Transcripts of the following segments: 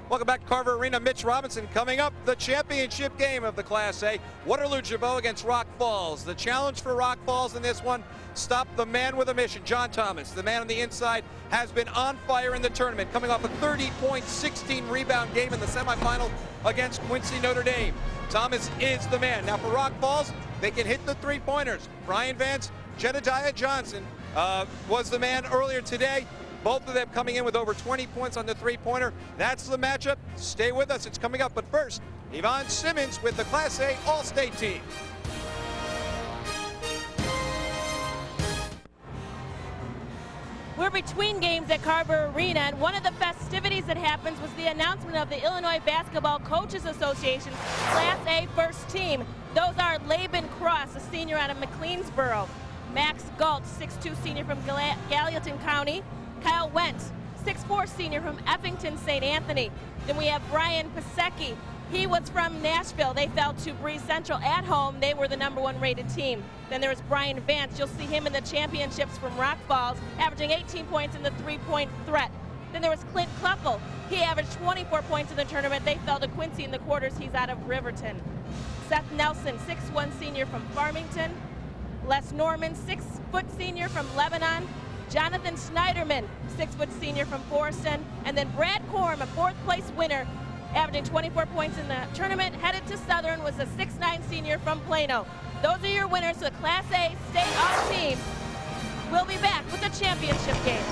Welcome back to Carver Arena. Mitch Robinson coming up. The championship game of the Class A. Waterloo Gibault against Rock Falls. The challenge for Rock Falls in this one, stop the man with a mission, John Thomas. The man on the inside has been on fire in the tournament, coming off a 30-point, 16-rebound game in the semifinal against Quincy Notre Dame. Thomas is the man. Now for Rock Falls, they can hit the three-pointers. Brian Vance, Jedediah Johnson was the man earlier today. Both of them coming in with over 20 points on the three-pointer. That's the matchup. Stay with us. It's coming up. But first, Yvonne Simmons with the Class A All-State team. We're between games at Carver Arena, and one of the festivities that happens was the announcement of the Illinois Basketball Coaches Association Class A first team. Those are Laban Cross, a senior out of McLeansboro. Max Galt, 6'2" senior from Gallatin County. Kyle Wentz, 6'4" senior from Effington St. Anthony. Then we have Brian Pasecki. He was from Nashville. They fell to Breeze Central at home. They were the #1 rated team. Then there was Brian Vance. You'll see him in the championships from Rock Falls, averaging 18 points in the three-point threat. Then there was Clint Kluffel. He averaged 24 points in the tournament. They fell to Quincy in the quarters. He's out of Riverton. Seth Nelson, 6'1" senior from Farmington. Les Norman, 6' senior from Lebanon. Jonathan Schneiderman, 6' senior from Forreston. And then Brad Korm, a 4th place winner, averaging 24 points in the tournament, headed to Southern, was a 6'9" senior from Plano. Those are your winners for the Class A State All team. We'll be back with the championship game.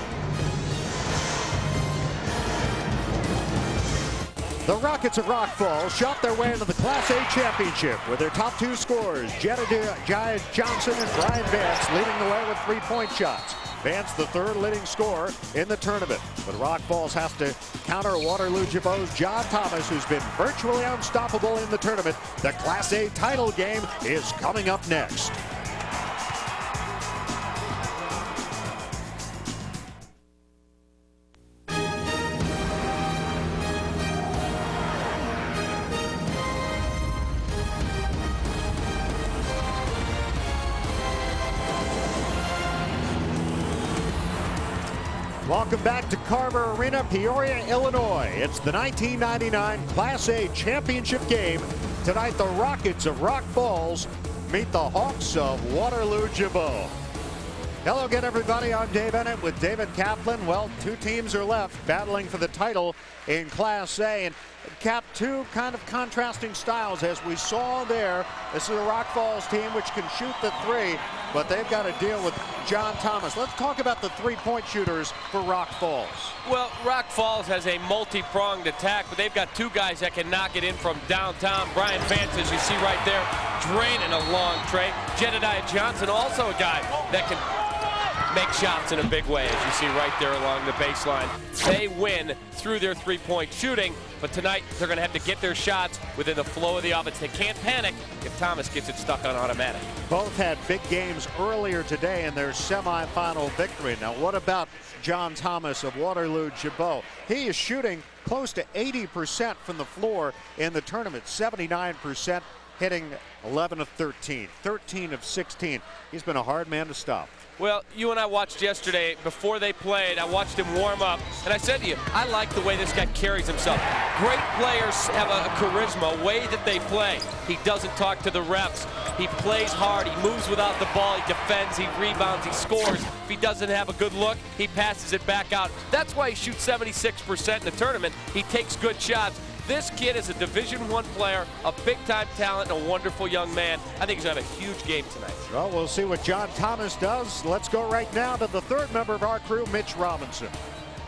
The Rockets of Rock Falls shot their way into the Class A championship with their top 2 scorers, Jedediah Johnson and Brian Vance, leading the way with 3-point shots. Vance, the 3rd leading scorer in the tournament. But Rock Falls has to counter Waterloo Gibault's John Thomas, who's been virtually unstoppable in the tournament. The Class A title game is coming up next. Welcome back to Carver Arena, Peoria, Illinois. It's the 1999 Class A championship game. Tonight, the Rockets of Rock Falls meet the Hawks of Waterloo Gibault. Hello again, everybody. I'm Dave Bennett with David Kaplan. Well, 2 teams are left battling for the title in Class A. And Cap, 2 kind of contrasting styles as we saw there. This is a Rock Falls team which can shoot the 3, but they've got to deal with John Thomas. Let's talk about the 3-point shooters for Rock Falls. Well, Rock Falls has a multi-pronged attack, but they've got 2 guys that can knock it in from downtown. Brian Vance, as you see right there, draining a long tray. Jedediah Johnson, also a guy that can make shots in a big way, as you see right there along the baseline. They win through their 3-point shooting, but tonight they're going to have to get their shots within the flow of the offense. They can't panic if Thomas gets it stuck on automatic. Both had big games earlier today in their semifinal victory. Now, what about John Thomas of Waterloo Gibault? He is shooting close to 80% from the floor in the tournament, 79%, hitting 11 of 13, 13 of 16. He's been a hard man to stop. Well, you and I watched yesterday before they played. I watched him warm up, and I said to you, I like the way this guy carries himself. Great players have a charisma, a way that they play. He doesn't talk to the refs. He plays hard. He moves without the ball. He defends. He rebounds. He scores. If he doesn't have a good look, he passes it back out. That's why he shoots 76% in the tournament. He takes good shots. This kid is a Division I player, a big-time talent, and a wonderful young man. I think he's going to have a huge game tonight. Well, we'll see what John Thomas does. Let's go right now to the 3rd member of our crew, Mitch Robinson.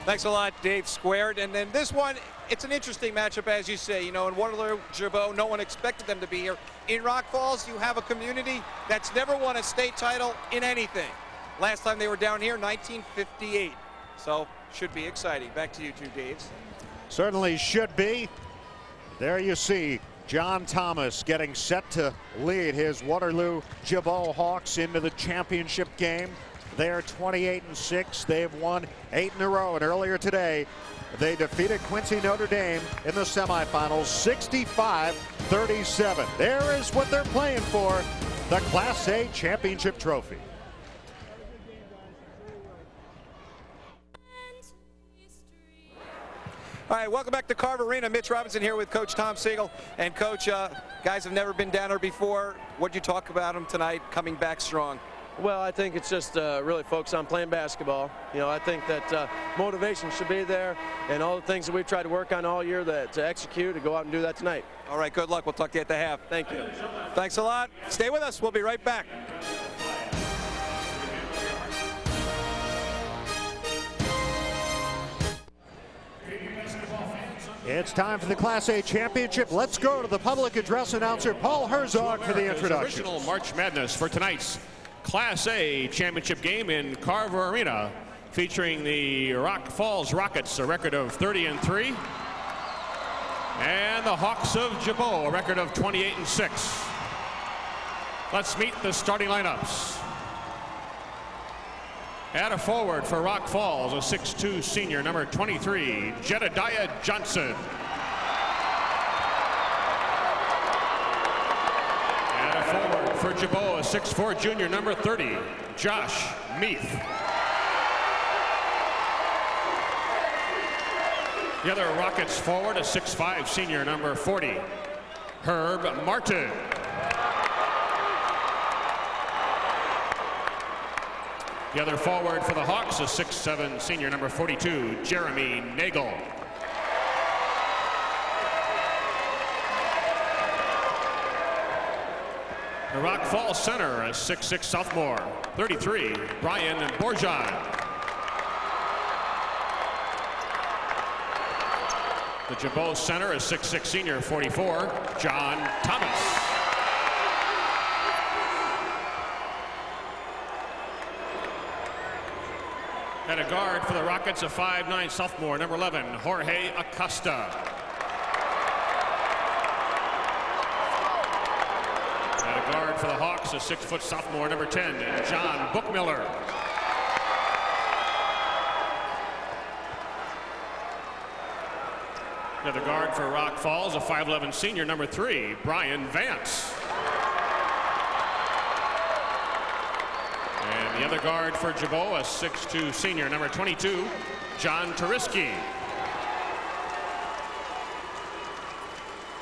Thanks a lot, Dave Squared. And then this one, it's an interesting matchup, as you say. You know, in Waterloo Gibault, no one expected them to be here. In Rock Falls, you have a community that's never won a state title in anything. Last time they were down here, 1958. So, should be exciting. Back to you two, Dave. Certainly should be. There you see John Thomas getting set to lead his Waterloo Gibault Hawks into the championship game. They're 28-6. They've won 8 in a row, and earlier today they defeated Quincy Notre Dame in the semifinals 65-37. There is what they're playing for, the Class A championship trophy. All right, welcome back to Carver Arena. Mitch Robinson here with Coach Tom Siegel. And Coach, guys have never been down here before. What'd you talk about them tonight, coming back strong? Well, I think it's just really focused on playing basketball. You know, I think that motivation should be there, and all the things that we've tried to work on all year to execute, to go out and do that tonight. All right, good luck. We'll talk to you at the half. Thank you. Thanks a lot. Stay with us. We'll be right back. It's time for the Class A Championship. Let's go to the public address announcer, Paul Herzog, for the introduction. Original March Madness for tonight's Class A Championship game in Carver Arena, featuring the Rock Falls Rockets, a record of 30-3, and the Hawks of Gibault, a record of 28-6. Let's meet the starting lineups. At a forward for Rock Falls, a 6'2" senior, number 23, Jedediah Johnson. At a forward for Gibault, a 6'4" junior, number 30, Josh Meath. The other Rockets forward, a 6'5" senior, number 40, Herb Martin. The other forward for the Hawks, a 6'7" senior, number 42, Jeremy Nagel. The Rock Falls center, a 6'6" sophomore, 33, Brian Bourgeon. The Gibault center, a 6'6" senior, 44, John Thomas. And a guard for the Rockets, a 5'9" sophomore, number 11, Jorge Acosta. And a guard for the Hawks, a 6' sophomore, number 10, John Bookmiller. Another guard for Rock Falls, a 5'11" senior, number 3, Brian Vance. The other guard for Gibault, a 6'2" senior, number 22, John Turiski.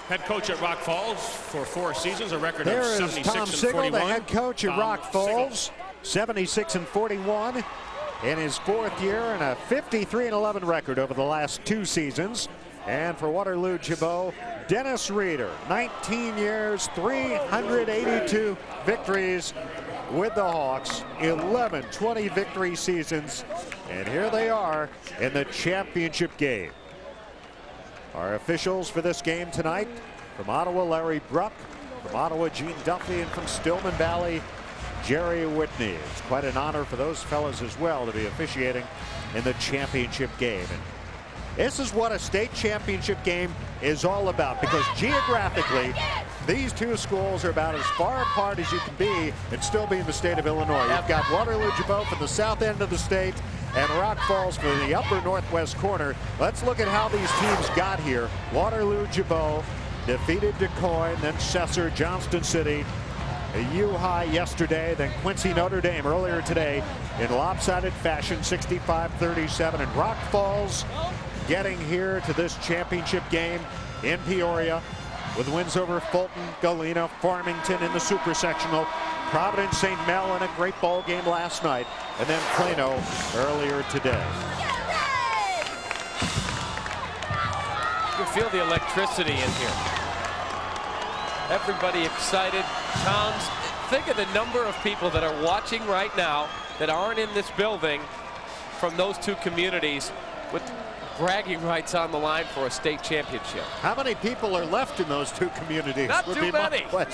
Head coach at Rock Falls for 4 seasons, a record of 76 Tom and Siegel, 41. the head coach at Rock Falls, 76 and 41 in his 4th year, and a 53-11 record over the last 2 seasons. And for Waterloo Gibault, Dennis Reeder, 19 years, 382 victories with the Hawks, 11-20 victory seasons, and here they are in the championship game. Our officials for this game tonight, from Ottawa, Larry Bruck, from Ottawa, Gene Duffy, and from Stillman Valley, Jerry Whitney. It's quite an honor for those fellas as well to be officiating in the championship game. And this is what a state championship game is all about, because geographically, these two schools are about as far apart as you can be and still be in the state of Illinois. You've got Waterloo Gibault from the south end of the state and Rock Falls for the upper northwest corner. Let's look at how these teams got here. Waterloo Gibault defeated DeCoy, then Cesar, Johnston City, U-High yesterday, then Quincy Notre Dame earlier today in lopsided fashion, 65-37. And Rock Falls getting here to this championship game in Peoria with wins over Fulton, Galena, Farmington in the Super Sectional, Providence, St. Mel in a great ball game last night, and then Plano earlier today. You feel the electricity in here. Everybody excited. Tom's, think of the number of people that are watching right now that aren't in this building from those two communities with bragging rights on the line for a state championship. How many people are left in those two communities? Not too many. Not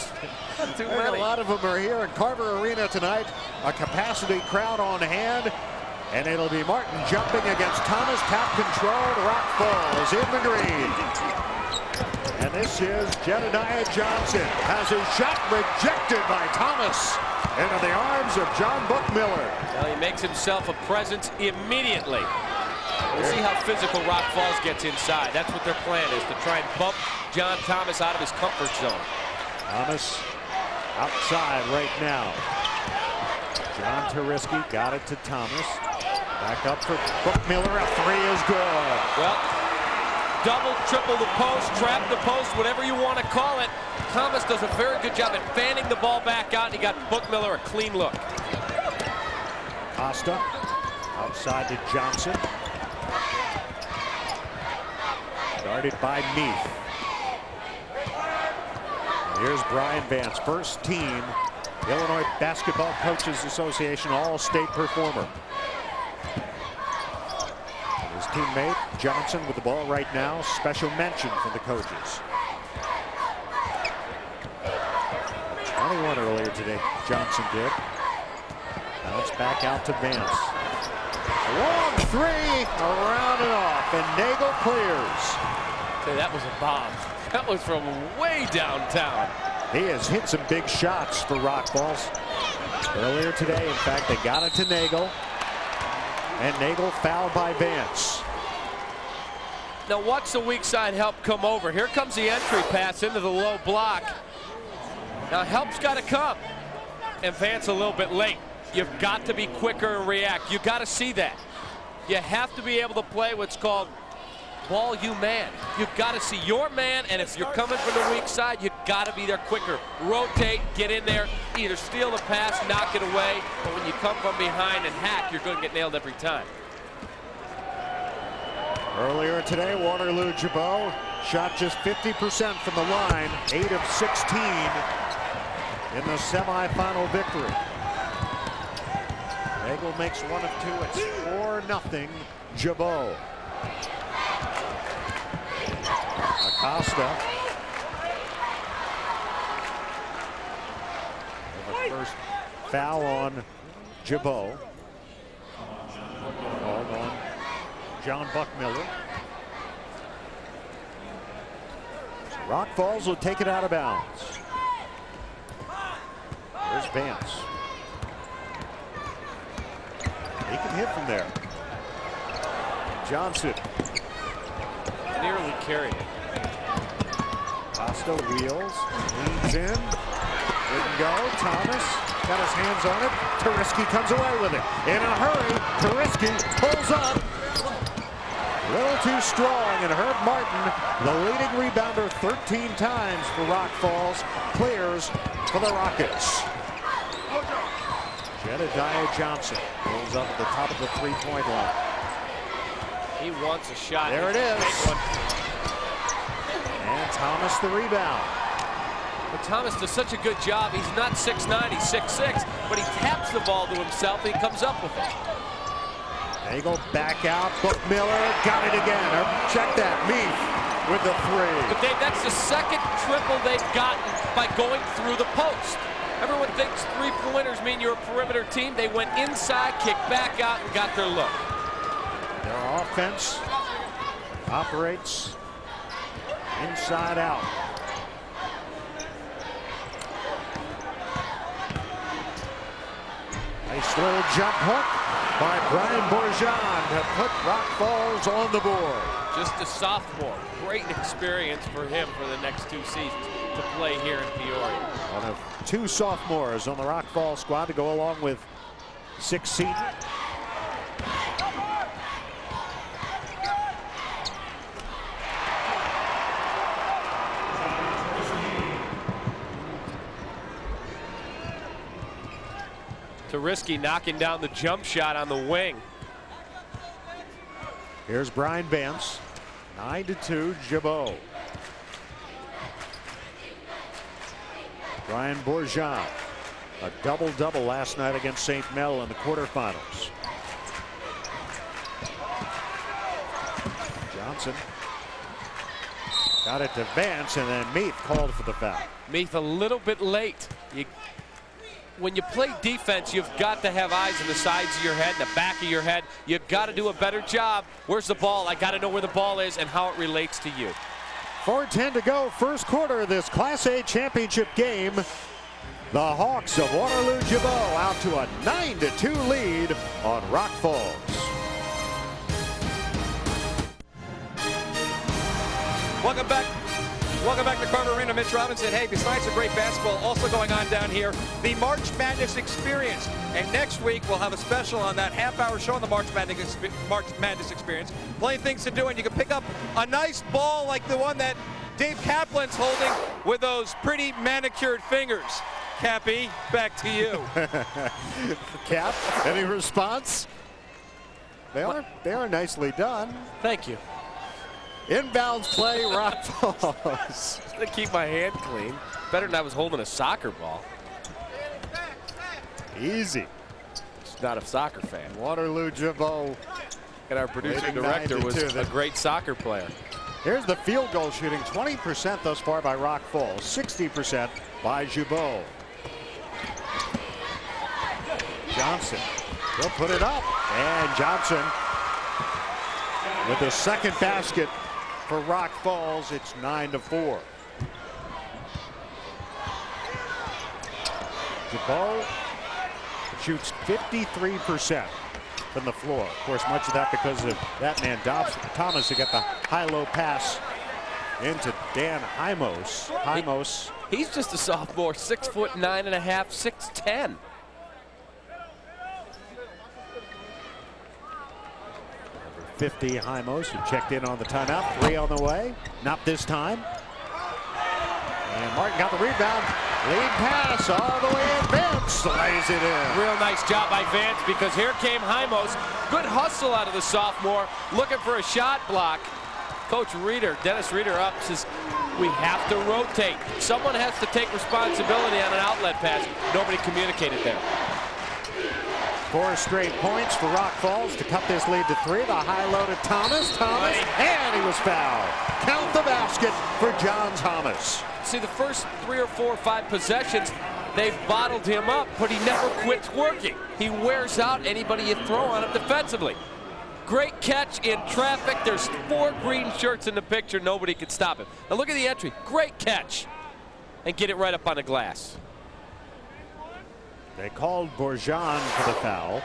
too many. A lot of them are here in Carver Arena tonight. A capacity crowd on hand. And it'll be Martin jumping against Thomas. Tap controlled. Rock Falls in the green. And this is Jedediah Johnson. Has his shot rejected by Thomas into the arms of John Bookmiller. Well, he makes himself a presence immediately. We'll see how physical Rock Falls gets inside. That's what their plan is, to try and bump John Thomas out of his comfort zone. Thomas outside right now. John Turiski got it to Thomas. Back up for Bookmiller. A 3 is good. Well, double, triple the post, trap the post, whatever you want to call it. Thomas does a very good job at fanning the ball back out, and he got Bookmiller a clean look. Costa outside to Johnson. Guarded by Meath. Here's Brian Vance, first team Illinois Basketball Coaches Association All-State performer. His teammate Johnson with the ball right now. Special mention for the coaches. 21 earlier today, Johnson did. Bounce back out to Vance. A long three, around and off, and Nagel clears. Hey, that was a bomb. That was from way downtown. He has hit some big shots for Rock Falls. Earlier today, in fact, they got it to Nagel. And Nagel fouled by Vance. Now watch the weak side help come over. Here comes the entry pass into the low block. Now help's got to come. And Vance a little bit late. You've got to be quicker and react. You've got to see that. You have to be able to play what's called ball you man. You've got to see your man, and if you're coming from the weak side, you've got to be there quicker. Rotate, get in there, either steal the pass, knock it away, but when you come from behind and hack, you're going to get nailed every time. Earlier today, Waterloo Gibault shot just 50% from the line, 8 of 16 in the semifinal victory. Nagel makes 1 of 2. It's 4-0 Gibault. Acosta. The first foul on Gibault. Called on John Buckmiller. Rock Falls will take it out of bounds. There's Vance. He can hit from there. Johnson. Nearly carried. Costa wheels, leans in, didn't go. Thomas got his hands on it. Turiski comes away with it. In a hurry, Turiski pulls up. A little too strong, and Herb Martin, the leading rebounder 13 times for Rock Falls, clears for the Rockets. Jedediah Johnson pulls up at the top of the three-point line. He wants a shot. There it is. And Thomas the rebound. But Thomas does such a good job. He's not 6'9", he's 6'6", but he taps the ball to himself and he comes up with it. Nagel back out. Bookmiller got it again. Check that. Meath with the three. But Dave, that's the second triple they've gotten by going through the post. Everyone thinks three-pointers mean you're a perimeter team. They went inside, kicked back out, and got their look. Their offense operates inside out. Nice little jump hook by Brian Bourgeon to put Rock Falls on the board. Just a sophomore. Great experience for him for the next 2 seasons to play here in Peoria. One of 2 sophomores on the Rock Falls squad to go along with 6 seniors. Turiski knocking down the jump shot on the wing. Here's Brian Vance. 9-2 Gibault. Brian Bourgeon, a double-double last night against St. Mel in the quarterfinals. Johnson got it to Vance, and then Meath called for the foul. Meath a little bit late. When you play defense, you've got to have eyes on the sides of your head, the back of your head. You've got to do a better job. Where's the ball? I got to know where the ball is and how it relates to you. 4:10 to go, first quarter of this Class A championship game. The Hawks of Waterloo Gibault out to a 9-2 lead on Rock Falls. Welcome back Welcome back to Carver Arena. Mitch Robinson. Hey, besides the great basketball, also going on down here, the March Madness Experience. And next week, we'll have a special on that half-hour show on the March Madness Experience. Plenty of things to do, and you can pick up a nice ball like the one that Dave Kaplan's holding with those pretty manicured fingers. Cappy, back to you. Cap, any response? They are nicely done. Thank you. Inbounds play, Rock Falls. To keep my hand clean. Better than I was holding a soccer ball. Easy. Just not a soccer fan. Waterloo Gibault. And our producer director was a great soccer player. Here's the field goal shooting, 20% thus far by Rock Falls, 60% by Gibault. Johnson, he'll put it up, and Johnson with the second basket for Rock Falls. It's 9-4. Gibault shoots 53% from the floor. Of course, much of that because of that man Thomas who got the high-low pass into Dan Hymos. He's just a sophomore, 6'9.5", 6'10". 50 Hymos, who checked in on the timeout. 3 on the way. Not this time. And Martin got the rebound. Lead pass all the way in. Vance lays it in. Real nice job by Vance, because here came Hymos. Good hustle out of the sophomore, looking for a shot block. Coach Dennis Reeder up, says we have to rotate. Someone has to take responsibility on an outlet pass. Nobody communicated there. 4 straight points for Rock Falls to cut this lead to 3. The high low to Thomas, and he was fouled. Count the basket for John Thomas. See, the first 3 or 4 or 5 possessions, they've bottled him up, but he never quits working. He wears out anybody you throw on him defensively. Great catch in traffic. There's 4 green shirts in the picture. Nobody can stop him. Now look at the entry. Great catch. And get it right up on the glass. They called Bourgeon for the foul.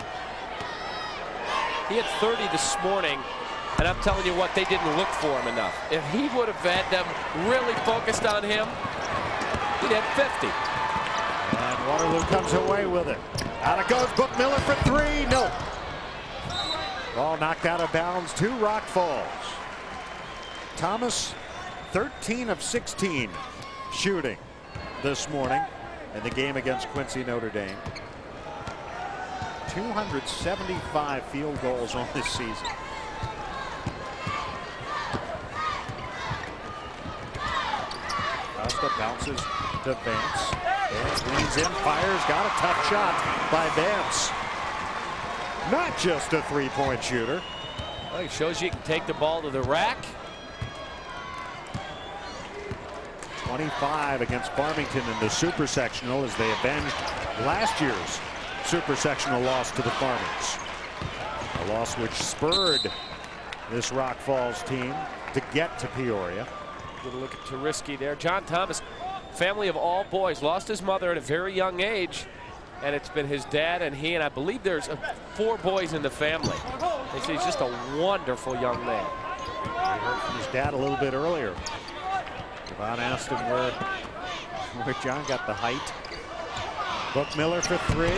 He had 30 this morning, and I'm telling you what, they didn't look for him enough. If he would have had them really focused on him, he'd have 50. And Waterloo comes away with it. Out it goes, Book Miller for 3. No. Ball knocked out of bounds to Rock Falls. Thomas, 13 of 16 shooting this morning in the game against Quincy Notre Dame. 275 field goals on this season. Costa bounces to Vance. Vance leans in, fires, got a tough shot by Vance. Not just a three-point shooter. Well, he shows you can take the ball to the rack. 25 against Farmington in the Super Sectional as they avenged last year's Super Sectional loss to the Farmers. A loss which spurred this Rock Falls team to get to Peoria. Good look at Tariski there. John Thomas, family of all boys, lost his mother at a very young age, and it's been his dad and he, and I believe there's 4 boys in the family. They say he's just a wonderful young man. We heard from his dad a little bit earlier. Devon asked him where John got the height. Book Miller for 3.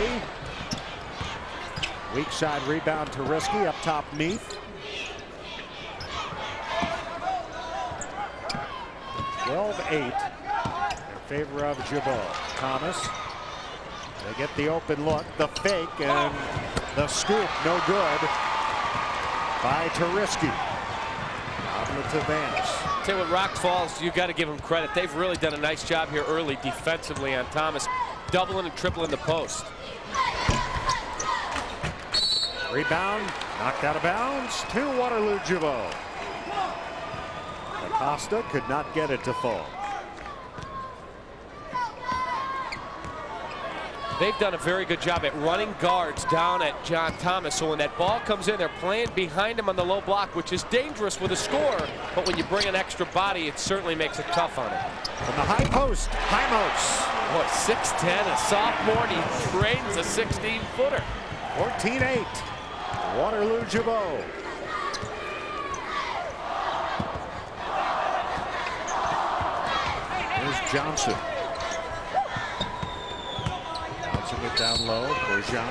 Weak side rebound to Tariski, up top Neath. 12-8 in favor of Gibault. Thomas, they get the open look, the fake, and the scoop, no good by Tariski. To Vance. Tell you what, Rock Falls, you got to give them credit. They've really done a nice job here early defensively on Thomas, doubling and tripling the post. Rebound, knocked out of bounds to Waterloo Gibault. Acosta could not get it to fall. They've done a very good job at running guards down at John Thomas. So when that ball comes in, they're playing behind him on the low block, which is dangerous with a scorer. But when you bring an extra body, it certainly makes it tough on him. From the high post, Hymos. What, 6'10", a sophomore, and he trains a 16-footer. 14-8, Waterloo Gibault. Here's Johnson. Bouncing it down low. Bergeron.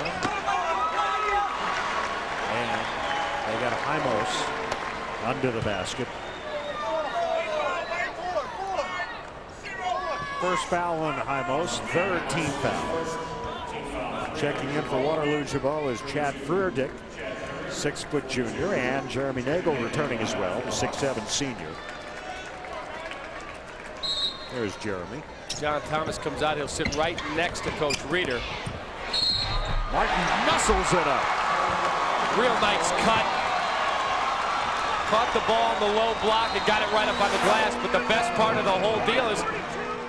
And they got Hymos under the basket. First foul on Hymos, third team foul. Checking in for Waterloo Gibault is Chad Freerdick, 6-foot junior, and Jeremy Nagel returning as well, the 6'7" senior. There's Jeremy. John Thomas comes out. He'll sit right next to Coach Reeder. Martin muscles it up. Real nice cut. Caught the ball in the low block and got it right up on the glass. But the best part of the whole deal is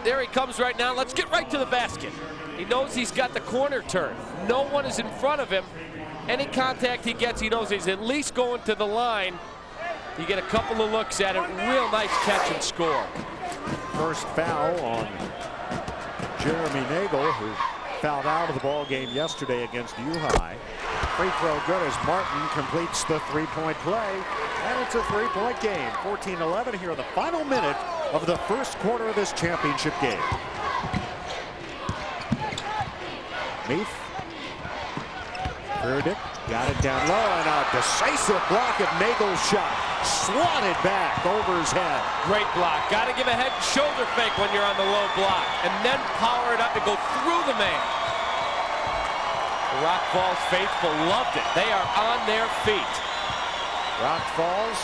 there he comes right now. Let's get right to the basket. He knows he's got the corner turn. No one is in front of him. Any contact he gets, he knows he's at least going to the line. You get a couple of looks at it. Real nice catch and score. First foul on Jeremy Nagel, who fouled out of the ball game yesterday against U-High. Free throw good as Martin completes the three-point play. And it's a three-point game. 14-11 here in the final minute of the first quarter of this championship game. Meath. Freerdick got it down low, and a decisive block at Nagel's shot. Swatted back over his head. Great block. Got to give a head and shoulder fake when you're on the low block, and then power it up and go through the man. The Rock Falls faithful loved it. They are on their feet. Rock Falls.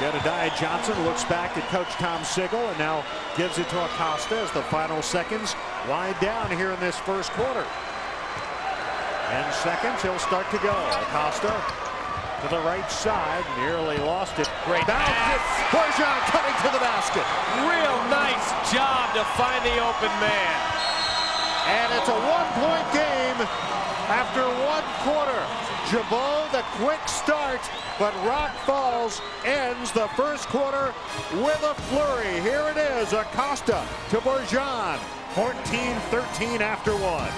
Jedediah Johnson looks back at Coach Tom Sigel and now gives it to Acosta as the final seconds wind down here in this first quarter. 10 seconds, he'll start to go. Acosta to the right side, nearly lost it. Great pass. Bergeron cutting to the basket. Real nice job to find the open man. And it's a one-point game after one quarter. Gibault, the quick start, but Rock Falls ends the first quarter with a flurry. Here it is, Acosta to Bergeron. 14-13 after one.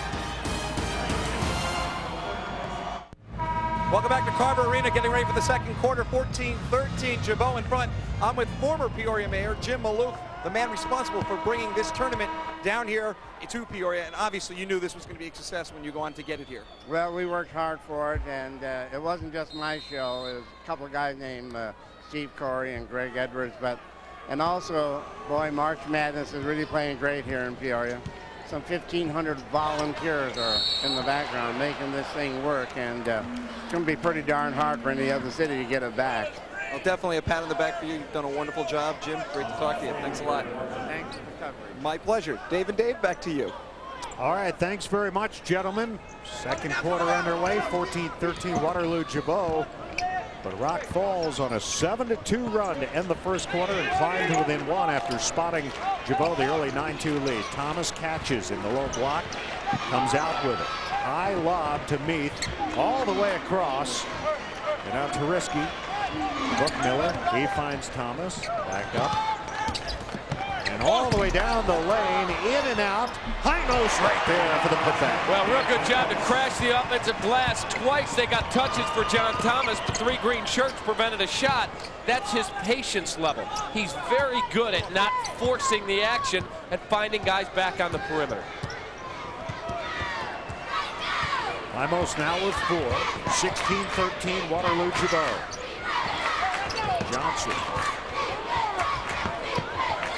Welcome back to Carver Arena, getting ready for the second quarter. 14-13, Gibault in front. I'm with former Peoria Mayor Jim Maloof, the man responsible for bringing this tournament down here to Peoria. And obviously you knew this was going to be a success when you go on to get it here. Well, we worked hard for it, and it wasn't just my show. It was a couple of guys named Steve Corey and Greg Edwards. And also, boy, March Madness is really playing great here in Peoria. Some 1,500 volunteers are in the background making this thing work, and it's going to be pretty darn hard for any other city to get it back. Well, definitely a pat on the back for you. You've done a wonderful job, Jim. Great to talk to you. Thanks a lot. Thanks for the coverage. My pleasure. Dave and Dave, back to you. All right, thanks very much, gentlemen. Second quarter underway, 14-13 Waterloo Gibault. But Rock Falls on a 7-2 run to end the first quarter and climb to within one after spotting Gibault the early 9-2 lead. Thomas catches in the low block, comes out with it. High lob to Meath, all the way across. And out to Risky. Buck Miller, he finds Thomas, back up. And all the way down the lane, in and out. Hymos right there for the putback. Well, real good job to crash the offensive glass. Twice they got touches for John Thomas, but 3 green shirts prevented a shot. That's his patience level. He's very good at not forcing the action and finding guys back on the perimeter. Hymos now with 4. 16-13 Waterloo Gibault. Johnson.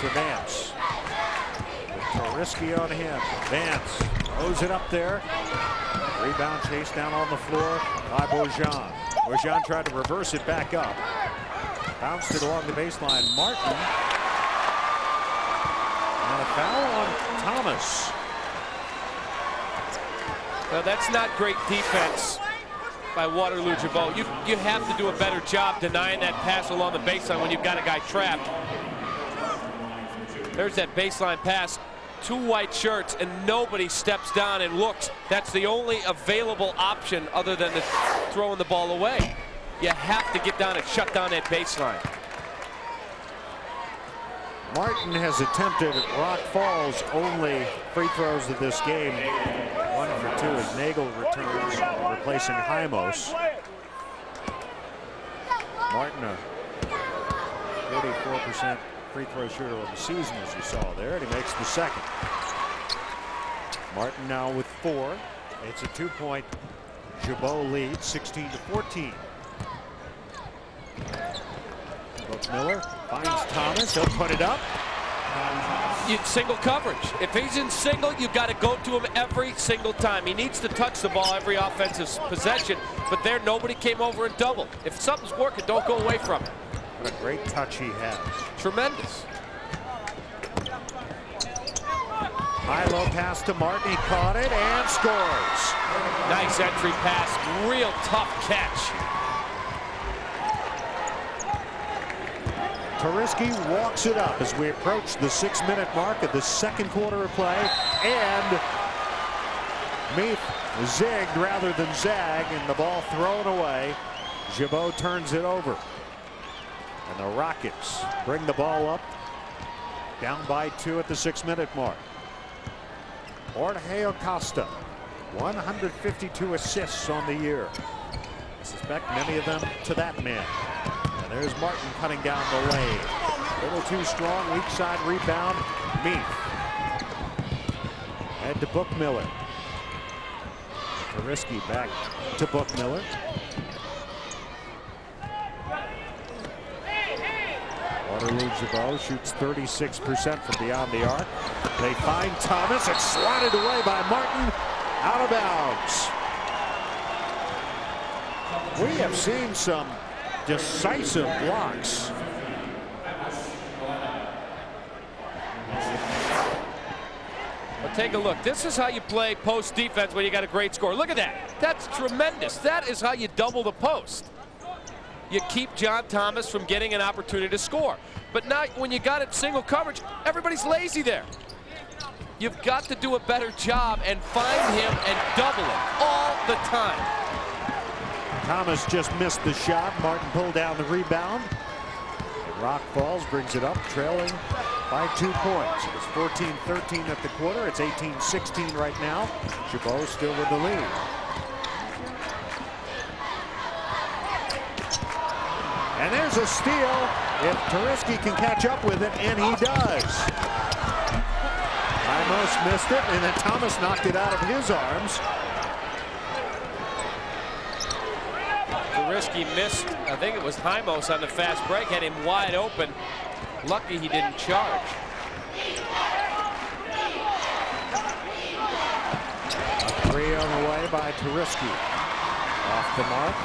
To Vance. Risky on him. Vance throws it up there. Rebound chase down on the floor by Bergeron. Bergeron tried to reverse it back up. Bounced it along the baseline. Martin. And a foul on Thomas. Well, that's not great defense by Waterloo Gibault. You have to do a better job denying that pass along the baseline when you've got a guy trapped. There's that baseline pass. 2 white shirts, and nobody steps down and looks. That's the only available option other than throwing the ball away. You have to get down and shut down that baseline. Martin has attempted Rock Falls' only free throws of this game. 1 for 2 as Nagel returns, replacing Hymos. Martin, a 44% free throw shooter of the season, as you saw there, and he makes the second. Martin now with 4. It's a 2-point Gibault lead, 16-14. Brooks Miller finds Thomas. He'll put it up. Single coverage. If he's in single, you've got to go to him every single time. He needs to touch the ball every offensive possession, but there nobody came over and doubled. If something's working, don't go away from it. What a great touch he has. Tremendous. High-low pass to Martin. He caught it and scores. Nice entry pass. Real tough catch. Tariski walks it up as we approach the 6-minute mark of the second quarter of play. And Meath zigged rather than zag, and the ball thrown away. Gibault turns it over. And the Rockets bring the ball up. Down by 2 at the 6-minute mark. Jorge Acosta, 152 assists on the year. I suspect many of them to that man. And there's Martin cutting down the lane. A little too strong, weak side rebound. Meath. Head to Bookmiller. Tariski back to Bookmiller. Waterloo Gibault shoots 36% from beyond the arc. They find Thomas. It's swatted away by Martin. Out of bounds. We have seen some decisive blocks. Well, take a look. This is how you play post defense when you got a great score. Look at that. That's tremendous. That is how you double the post. You keep John Thomas from getting an opportunity to score. But now when you got it single coverage, everybody's lazy there. You've got to do a better job and find him and double him all the time. Thomas just missed the shot. Martin pulled down the rebound. And Rock Falls brings it up, trailing by 2 points. It's 14-13 at the quarter. It's 18-16 right now. Gibault still with the lead. And there's a steal if Tariski can catch up with it, and he does. Almost missed it, and then Thomas knocked it out of his arms. Tariski missed, I think it was Hymos on the fast break, had him wide open. Lucky he didn't charge. A 3 on the way by Tariski. Off the mark.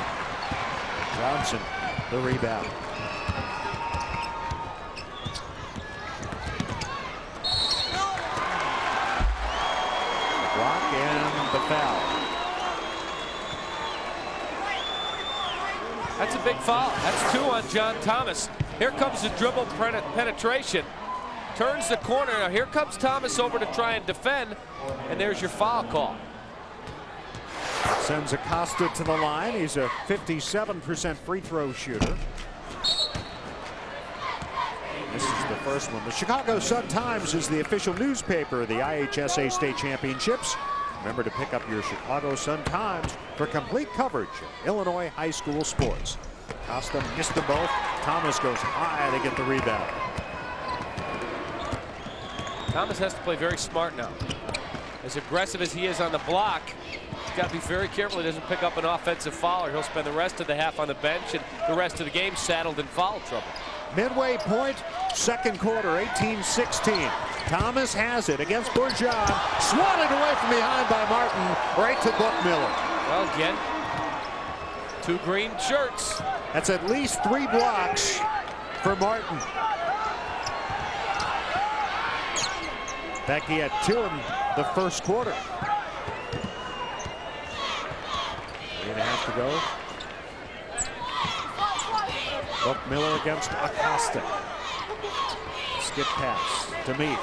Johnson, the rebound. The block and the foul. That's a big foul. That's 2 on John Thomas. Here comes the dribble penetration. Turns the corner. Now here comes Thomas over to try and defend. And there's your foul call. Sends Acosta to the line. He's a 57% free throw shooter. This is the first one. The Chicago Sun-Times is the official newspaper of the IHSA State Championships. Remember to pick up your Chicago Sun-Times for complete coverage of Illinois high school sports. Acosta missed them both. Thomas goes high to get the rebound. Thomas has to play very smart now. As aggressive as he is on the block, he's got to be very careful he doesn't pick up an offensive foul, or he'll spend the rest of the half on the bench and the rest of the game saddled in foul trouble. Midway point, second quarter, 18-16. Thomas has it against Bourgeon. Swatted away from behind by Martin, right to Bookmiller. Well, again, 2 green shirts. That's at least 3 blocks for Martin. In fact, he had 2 in the first quarter. 3.5 to go. Bookmiller against Acosta. Skip pass to Meath.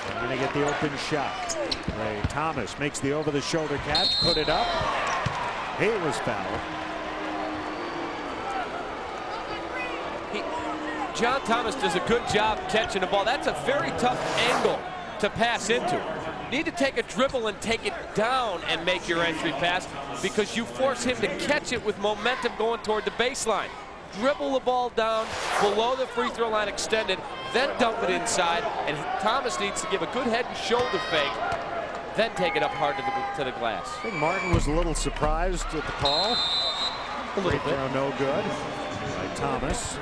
They're going to get the open shot. Ray Thomas makes the over-the-shoulder catch, put it up. He was fouled. John Thomas does a good job catching the ball. That's a very tough angle to pass into. You need to take a dribble and take it down and make your entry pass, because you force him to catch it with momentum going toward the baseline. dribble the ball down below the free throw line extended, then dump it inside, and Thomas needs to give a good head and shoulder fake, then take it up hard to the glass. I think Martin was a little surprised at the call. A little bit. No good by Thomas.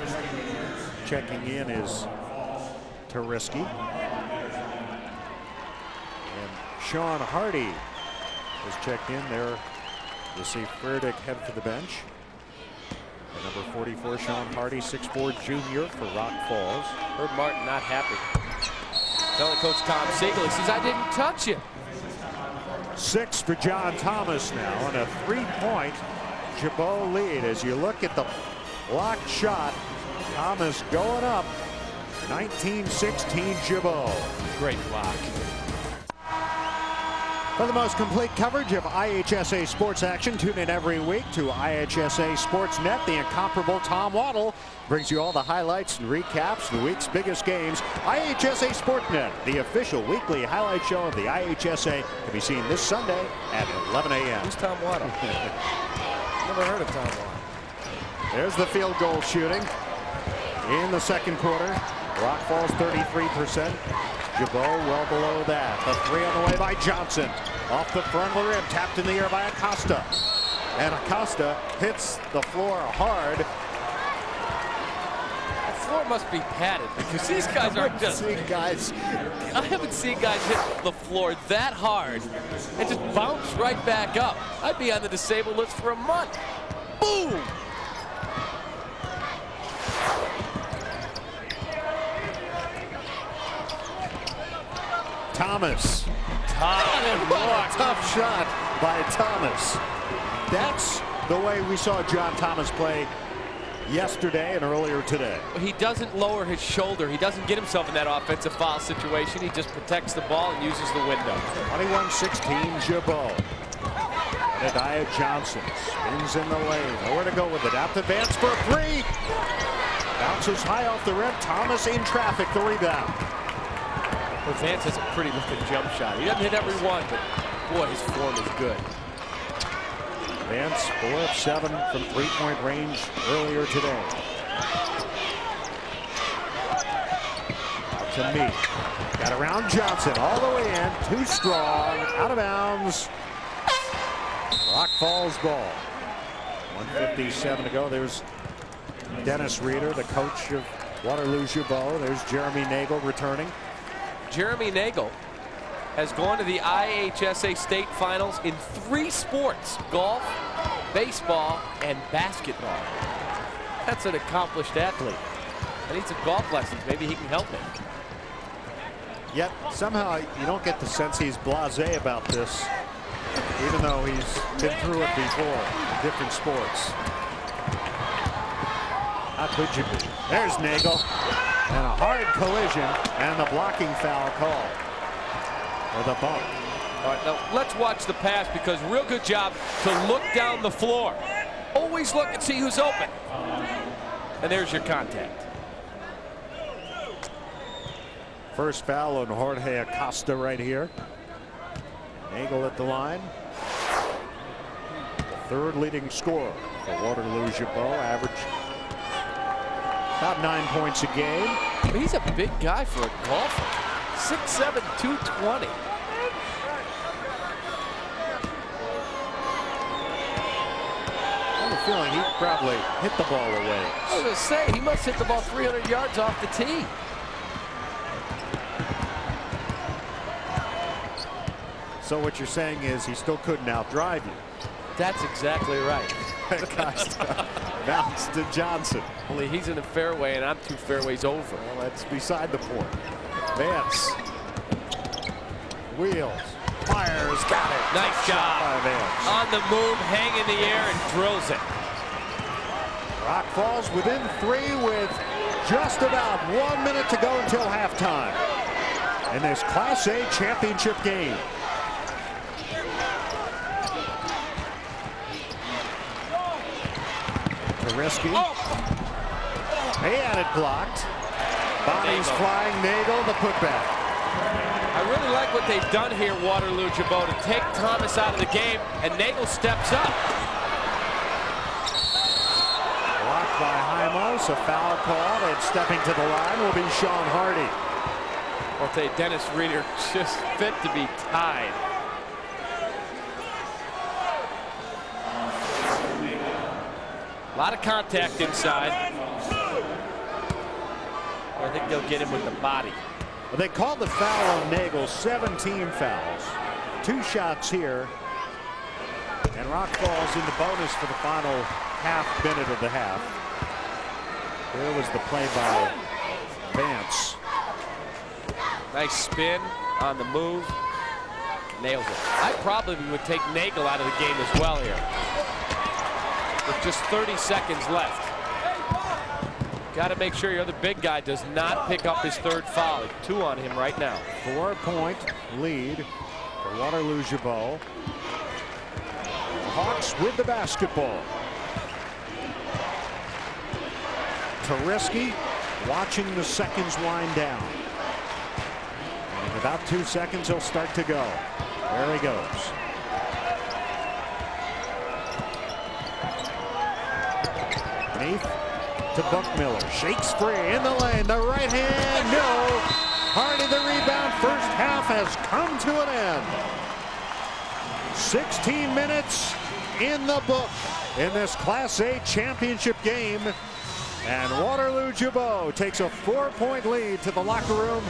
Checking in is Tariski. And Sean Hardy is checked in there. You'll see Furtick head for the bench. And number 44, Sean Hardy, 6'4" junior for Rock Falls. Herb Martin not happy. Telling Coach Tom Siegel, he says, I didn't touch it. 6 for John Thomas now, and a 3-point Gibault lead. As you look at the blocked shot, Thomas going up. 19-16 Gibault. Great block. For the most complete coverage of IHSA sports action, tune in every week to IHSA Sportsnet. The incomparable Tom Waddle brings you all the highlights and recaps of the week's biggest games. IHSA Sportsnet, the official weekly highlight show of the IHSA, can be seen this Sunday at 11 a.m. Who's Tom Waddle? Never heard of Tom Waddle. There's the field goal shooting in the second quarter. Rock Falls 33%. Gibault well below that. The 3 on the way by Johnson. Off the front of the rim, tapped in the air by Acosta. And Acosta hits the floor hard. The floor must be padded because these guys aren't just. I haven't seen guys hit the floor that hard and just bounce right back up. I'd be on the disabled list for a month. Boom! Thomas. What a tough shot by Thomas. That's the way we saw John Thomas play yesterday and earlier today. He doesn't lower his shoulder. He doesn't get himself in that offensive foul situation. He just protects the ball and uses the window. 21-16 Gibault. Jedediah Johnson spins in the lane. Nowhere to go with it. Out to Vance for a 3. Bounces high off the rim. Thomas in traffic. The rebound. Well, Vance has a pretty looking jump shot. He doesn't hit every one, but boy, his form is good. Vance 4 of 7 from 3-point range earlier today. Out to Meek. Got around Johnson all the way in. Too strong. Out of bounds. Rock Falls ball. 1:57 to go. There's Dennis Reeder, the coach of Waterloo Gibault. There's Jeremy Nagel returning. Jeremy Nagel has gone to the IHSA state finals in 3 sports: golf, baseball, and basketball. That's an accomplished athlete. I need some golf lessons. Maybe he can help him. Yet somehow you don't get the sense he's blasé about this, even though he's been through it before in different sports. How could you be? There's Nagel. And a hard collision and the blocking foul call. Or the bump. All right, now let's watch the pass because real good job to look down the floor. Always look and see who's open. And there's your contact. First foul on Jorge Acosta right here. Nagel at the line. The 3rd leading scorer for Waterloo Gibault. Average about 9 points a game. He's a big guy for a golfer. 6'7", 220. I have a feeling he probably hit the ball away. I was going to say, he must hit the ball 300 yards off the tee. So what you're saying is he still couldn't outdrive you. That's exactly right. Acosta bounced to Johnson. Only he's in the fairway and I'm 2 fairways over. Well, that's beside the point. Vance. Wheels. Fires. Got it. Nice job. On the move, hang in the air and drills it. Rock Falls within 3 with just about 1 minute to go until halftime in this Class A championship game. Risky. He had it blocked. Bodies flying. Nagel the putback. I really like what they've done here, Waterloo Gibault, to take Thomas out of the game, and Nagel steps up. Rock by Jaimos, a foul called, and stepping to the line will be Sean Hardy. I'll tell you, Dennis Reeder just fit to be tied. A lot of contact inside. I think they'll get him with the body. Well, they called the foul on Nagel, 17 fouls. 2 shots here. And Rock Falls in the bonus for the final half minute of the half. There was the play by Vance. Nice spin on the move. Nails it. I probably would take Nagel out of the game as well here. With just 30 seconds left. Got to make sure your other big guy does not pick up his 3rd foul. 2 on him right now. 4-point lead for Waterloo Gibault. Hawks with the basketball. Tariski watching the seconds wind down. And in about 2 seconds, he'll start to go. There he goes. Neath to Buckmiller. Shakes free in the lane. The right hand. No. Hardy the rebound. First half has come to an end. 16 minutes in the book in this Class A championship game. And Waterloo Gibault takes a 4-point lead to the locker room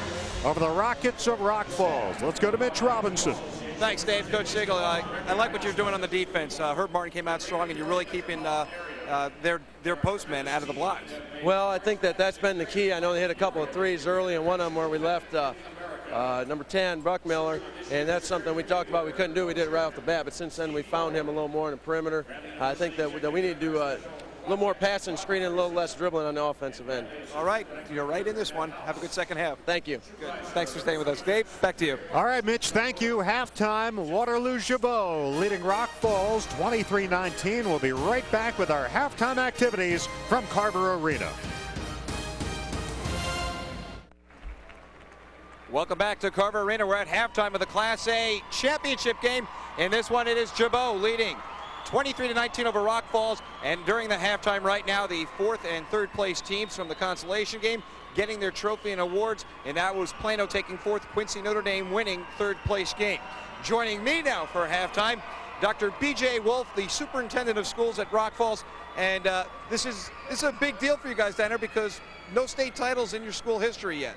over the Rockets of Rock Falls. Let's go to Mitch Robinson. Thanks, Dave. Coach Siegel, I like what you're doing on the defense. Herb Martin came out strong, and you're really keeping their postmen out of the blocks. Well, I think that's been the key. I know they hit a couple of threes early, and one of them where we left number 10, Buckmiller, and that's something we talked about we couldn't do. We did it right off the bat, but since then we found him a little more in the perimeter. I think that we need to do a little more passing, screening, a little less dribbling on the offensive end. All right, you're right in this one. Have a good second half. Thank you. Good. Thanks for staying with us. Dave, back to you. All right, Mitch, thank you. Halftime, Waterloo Gibault leading Rock Falls 23-19. We'll be right back with our halftime activities from Carver Arena. Welcome back to Carver Arena. We're at halftime of the Class A championship game. In this one, it is Gibault leading 23-19 over Rock Falls. And during the halftime right now, the 4th and 3rd place teams from the consolation game getting their trophy and awards. And that was Plano taking 4th, Quincy Notre Dame winning 3rd place game. Joining me now for halftime, Dr. B.J. Wolf, the superintendent of schools at Rock Falls. And this is a big deal for you guys down there because no state titles in your school history yet.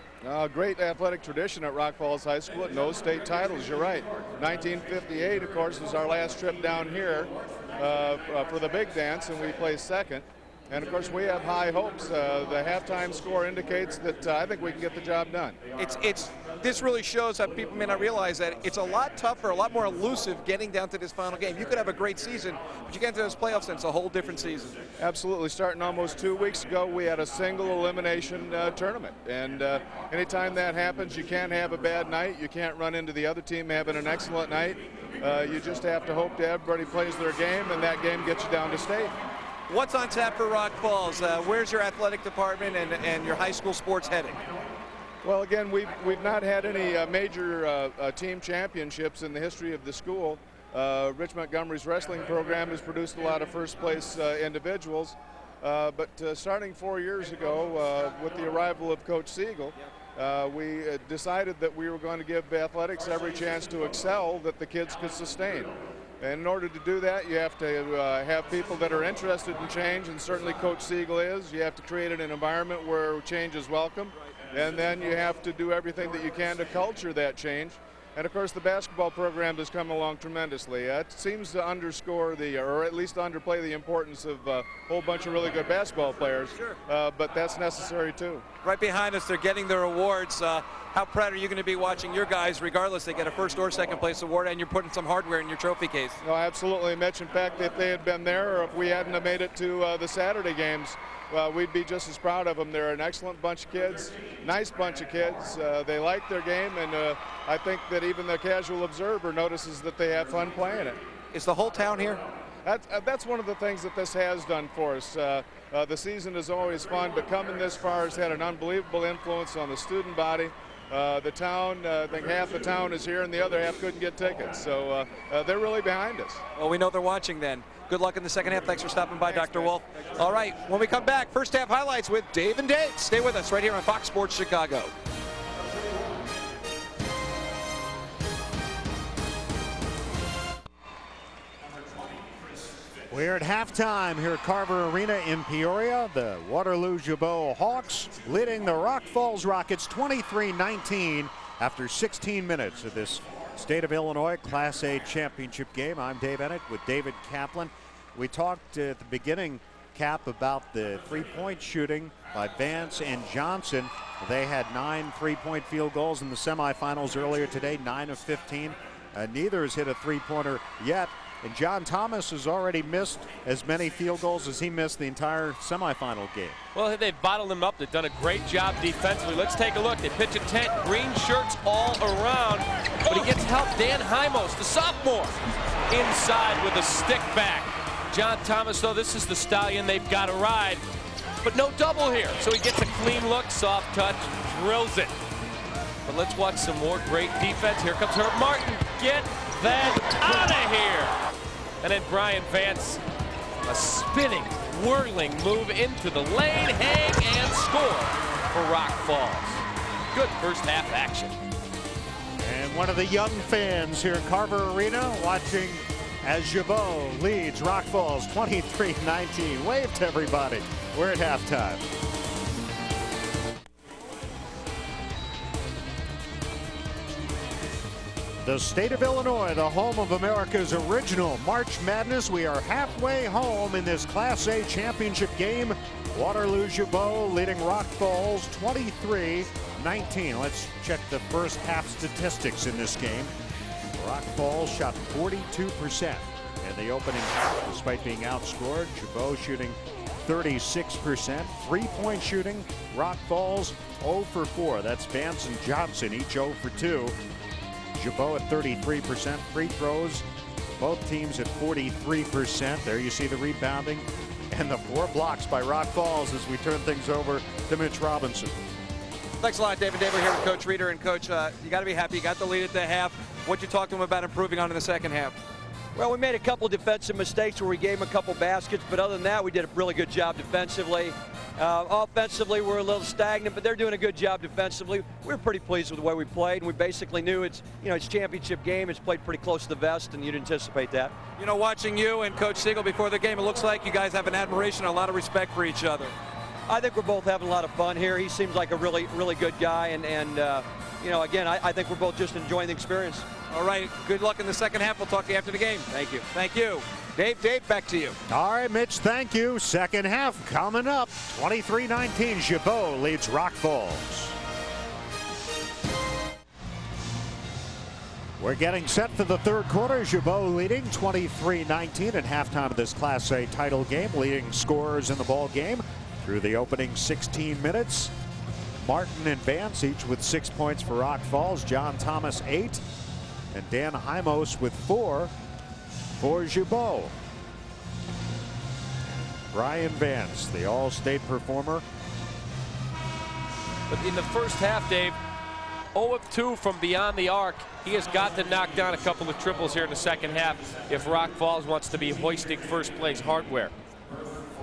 Great athletic tradition at Rock Falls High School. No state titles, you're right. 1958, of course, was our last trip down here for the big dance, and we placed 2nd. And, of course, we have high hopes. The halftime score indicates that I think we can get the job done. This really shows how people may not realize that it's a lot tougher, a lot more elusive getting down to this final game. You could have a great season, but you get into those playoffs and it's a whole different season. Absolutely. Starting almost 2 weeks ago, we had a single elimination tournament. And anytime that happens, you can't have a bad night. You can't run into the other team having an excellent night. You just have to hope that everybody plays their game, and that game gets you down to state. What's on tap for Rock Falls? Where's your athletic department and your high school sports heading? Well, again, we've not had any major team championships in the history of the school. Rich Montgomery's wrestling program has produced a lot of first-place individuals. But starting 4 years ago, with the arrival of Coach Siegel, we decided that we were going to give athletics every chance to excel that the kids could sustain. And in order to do that, you have to have people that are interested in change, and certainly Coach Siegel is. You have to create an environment where change is welcome, and then you have to do everything that you can to culture that change. And of course, the basketball program has come along tremendously. It seems to underscore or at least underplay the importance of a whole bunch of really good basketball players. Sure. But that's necessary too. Right behind us, they're getting their awards. How proud are you going to be watching your guys, regardless they get a 1st or 2nd place award, and you're putting some hardware in your trophy case? No, absolutely, Mitch. In fact, if they had been there, or if we hadn't have made it to the Saturday games, we'd be just as proud of them. They're an excellent bunch of kids, nice bunch of kids. They like their game, and I think that even the casual observer notices that they have fun playing it. Is the whole town here? That's one of the things that this has done for us. The season is always fun, but coming this far has had an unbelievable influence on the student body. The town, I think half the town is here and the other half couldn't get tickets. So they're really behind us. Well, we know they're watching then. Good luck in the second half. Thanks for stopping by, Dr. Wolf. All right, when we come back, first half highlights with Dave and Dave. Stay with us right here on Fox Sports Chicago. We're at halftime here at Carver Arena in Peoria. The Waterloo Gibault Hawks leading the Rock Falls Rockets 23-19 after 16 minutes of this State of Illinois Class A championship game. I'm Dave Ennett with David Kaplan. We talked at the beginning, Cap, about the three-point shooting by Vance and Johnson. They had 9 three-point field goals in the semifinals earlier today, 9 of 15. Neither has hit a three-pointer yet. And John Thomas has already missed as many field goals as he missed the entire semifinal game. Well, they've bottled him up. They've done a great job defensively. Let's take a look. They pitch a tent, green shirts all around, but he gets help. Dan Hymos, the sophomore, inside with a stick back. John Thomas, though, this is the stallion they've got to ride, but no double here. So he gets a clean look, soft touch, drills it. But let's watch some more great defense. Here comes Herb Martin. Get that out of here. And then Brian Vance, a spinning, whirling move into the lane, hang, and score for Rock Falls. Good first half action. And one of the young fans here at Carver Arena watching as Gibault leads Rock Falls 23-19. Wave to everybody. We're at halftime. The state of Illinois, the home of America's original March Madness. We are halfway home in this Class A championship game. Waterloo Gibault leading Rock Falls 23-19. Let's check the first half statistics in this game. Rock Falls shot 42% in the opening half despite being outscored. Gibault shooting 36%. Three-point shooting, Rock Falls 0 for 4. That's Vance and Johnson, each 0 for 2. Gibault at 33%. Free throws, both teams at 43%. There you see the rebounding and the 4 blocks by Rock Falls as we turn things over to Mitch Robinson. Thanks a lot, David. We're here with Coach Reeder. And, Coach, you got to be happy. You got the lead at the half. What'd you talk to him about improving on in the second half? Well, we made a couple defensive mistakes where we gave them a couple baskets, but other than that, we did a really good job defensively. Offensively, we're a little stagnant, but they're doing a good job defensively. We're pretty pleased with the way we played, and we basically knew it's championship game. It's played pretty close to the vest, and you'd anticipate that. You know, watching you and Coach Siegel before the game, it looks like you guys have an admiration and a lot of respect for each other. I think we're both having a lot of fun here. He seems like a really, really good guy, and again, I think we're both just enjoying the experience. All right, good luck in the second half. We'll talk to you after the game. Thank you. Thank you. Dave, back to you. All right, Mitch, thank you. Second half coming up. 23-19, Gibault leads Rock Falls. We're getting set for the third quarter. Gibault leading 23-19 at halftime of this Class A title game. Leading scorers in the ball game through the opening 16 minutes. Martin and Vance each with 6 points for Rock Falls. John Thomas 8. And Dan Hymos with 4 for Gibault. Brian Vance, the all-state performer. But in the first half, Dave, 0 of 2 from beyond the arc. He has got to knock down a couple of triples here in the second half if Rock Falls wants to be hoisting first place hardware.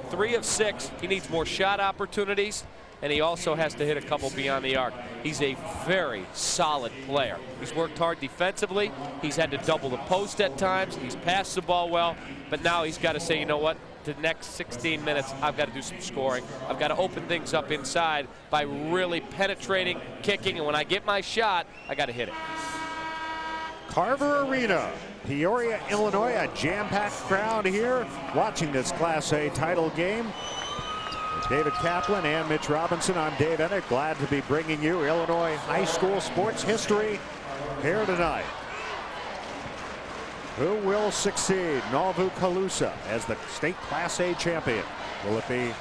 3 of 6. He needs more shot opportunities, and he also has to hit a couple beyond the arc. He's a very solid player. He's worked hard defensively. He's had to double the post at times. He's passed the ball well, but now he's got to say, you know what? The next 16 minutes, I've got to do some scoring. I've got to open things up inside by really penetrating, kicking, and when I get my shot, I got to hit it. Carver Arena, Peoria, Illinois, a jam-packed crowd here watching this Class A title game. With David Kaplan and Mitch Robinson, I'm Dave Ennett. Glad to be bringing you Illinois high school sports history here tonight. Who will succeed Nauvoo Calusa as the state Class A champion? Will it be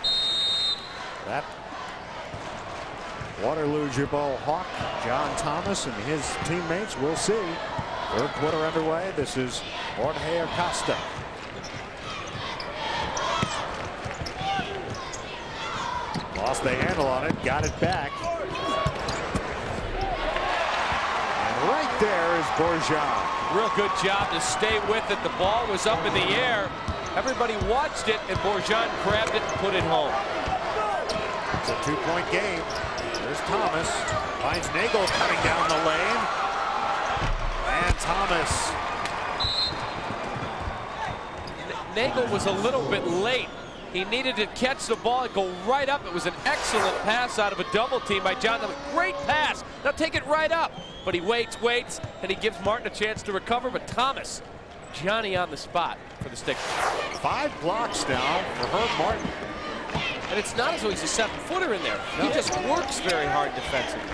that Waterloo Gibault Hawk, John Thomas, and his teammates? We'll see. Third quarter underway. This is Jorge Acosta. Lost the handle on it, got it back. And right there is Borjan. Real good job to stay with it. The ball was up in the air. Everybody watched it, and Bourgeon grabbed it and put it home. It's a 2-point game. There's Thomas. Finds Nagel cutting down the lane. And Thomas. Nagel was a little bit late. He needed to catch the ball and go right up. It was an excellent pass out of a double team by John. Great pass. Now take it right up. But he waits, and he gives Martin a chance to recover. But Thomas, Johnny on the spot for the stick. 5 blocks now for Herb Martin. And it's not as though he's a 7-footer in there. He just works very hard defensively.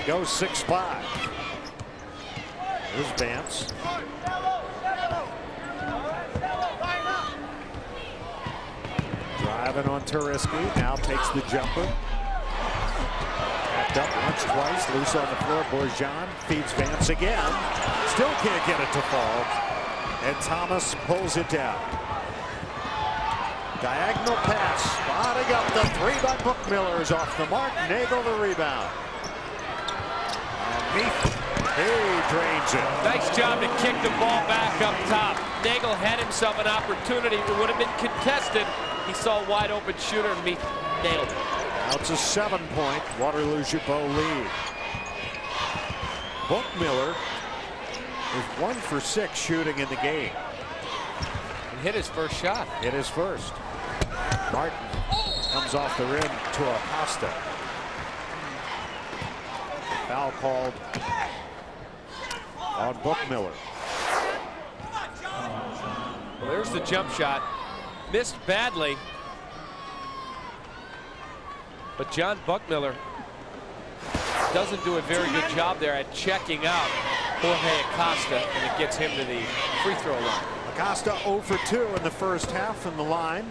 He goes 6'5". Here's Vance. Driving on Turiski. Now takes the jumper. Backed up once, twice. Loose on the floor. Bourgeon feeds Vance again. Still can't get it to fall. And Thomas pulls it down. Diagonal pass. Spotting up the 3 by Bookmiller is off the mark. Nagel the rebound. And Meath, he drains it. Nice job to kick the ball back up top. Nagel had himself an opportunity. It would have been contested. He saw a wide open shooter and Meath nailed it. Now it's a 7-point Waterloo Gibault lead. Bookmiller is 1 for 6 shooting in the game. And hit his first shot. Hit his first. Martin comes off the rim to Acosta. Foul called on Bookmiller. Well, there's the jump shot. Missed badly. But John Bookmiller doesn't do a very good job there at checking out Jorge Acosta, and it gets him to the free throw line. Acosta 0 for 2 in the first half from the line.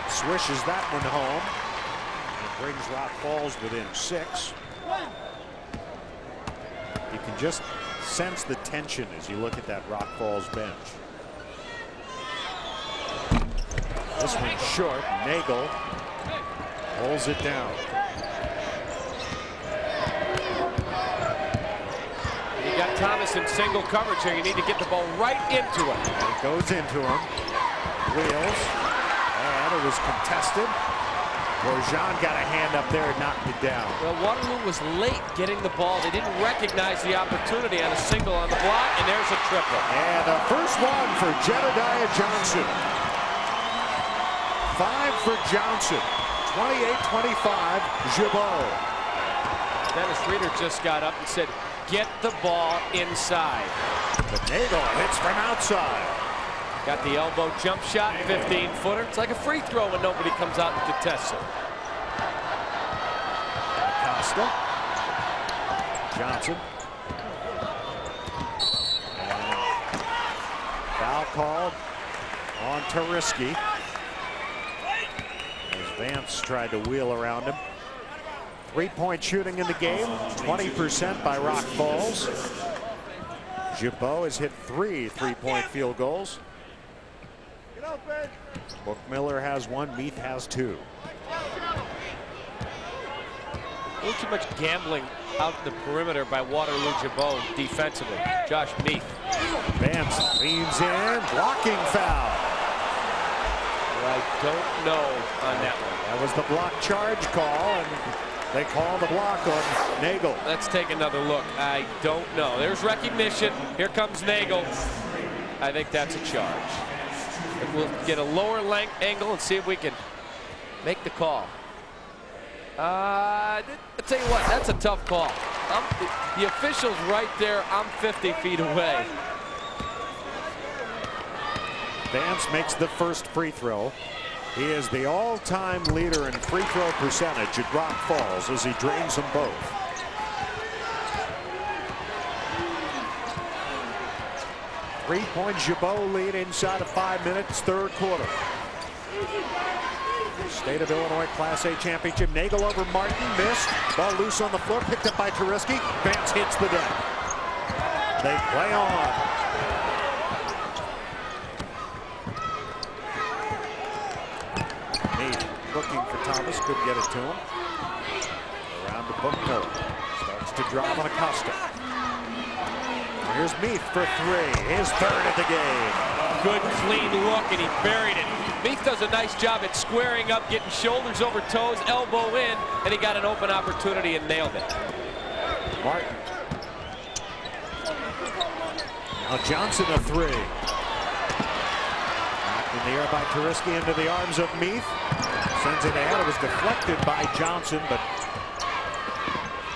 Swishes that one home. It brings Rock Falls within 6. You can just sense the tension as you look at that Rock Falls bench. This one's short. Nagel holds it down. You got Thomas in single coverage here. You need to get the ball right into him. It goes into him. Wheels. And it was contested. Bourgeon got a hand up there and knocked it down. Well, Waterloo was late getting the ball. They didn't recognize the opportunity on a single on the block, and there's a triple. And the first one for Jedediah Johnson. 5 for Johnson. 28-25, Gibault. Dennis Reeder just got up and said, get the ball inside. But Nagel hits from outside. Got the elbow jump shot, 15-footer. It's like a free throw when nobody comes out and contests it. Acosta. Johnson. And foul called on Turiski. As Vance tried to wheel around him. 3-point shooting in the game, 20% by Rock Falls. Gibault has hit 3 3-point field goals. Bookmiller has 1, Meath has 2. A little too much gambling out the perimeter by Waterloo Gibault defensively. Josh Meath. Vance leans in, blocking foul. I don't know on that one. That was the block charge call, and they call the block on Nagel. Let's take another look. I don't know. There's recognition. Here comes Nagel. I think that's a charge. We'll get a lower length angle and see if we can make the call. I'll tell you what, that's a tough call. The official's right there. I'm 50 feet away. Vance makes the first free throw. He is the all-time leader in free throw percentage at Rock Falls as he drains them both. Three-point Gibault lead inside of 5 minutes, third quarter. State of Illinois Class A championship. Nagel over Martin, missed. Ball loose on the floor, picked up by Turiski. Vance hits the deck. They play on. Meath looking for Thomas, couldn't get it to him. Around to Bookmiller. Starts to drive on Acosta. Here's Meath for three, his third of the game. Good clean look, and he buried it. Meath does a nice job at squaring up, getting shoulders over toes, elbow in, and he got an open opportunity and nailed it. Martin. Now Johnson a three. Knocked in the air by Turiski into the arms of Meath. Sends it ahead. It was deflected by Johnson, but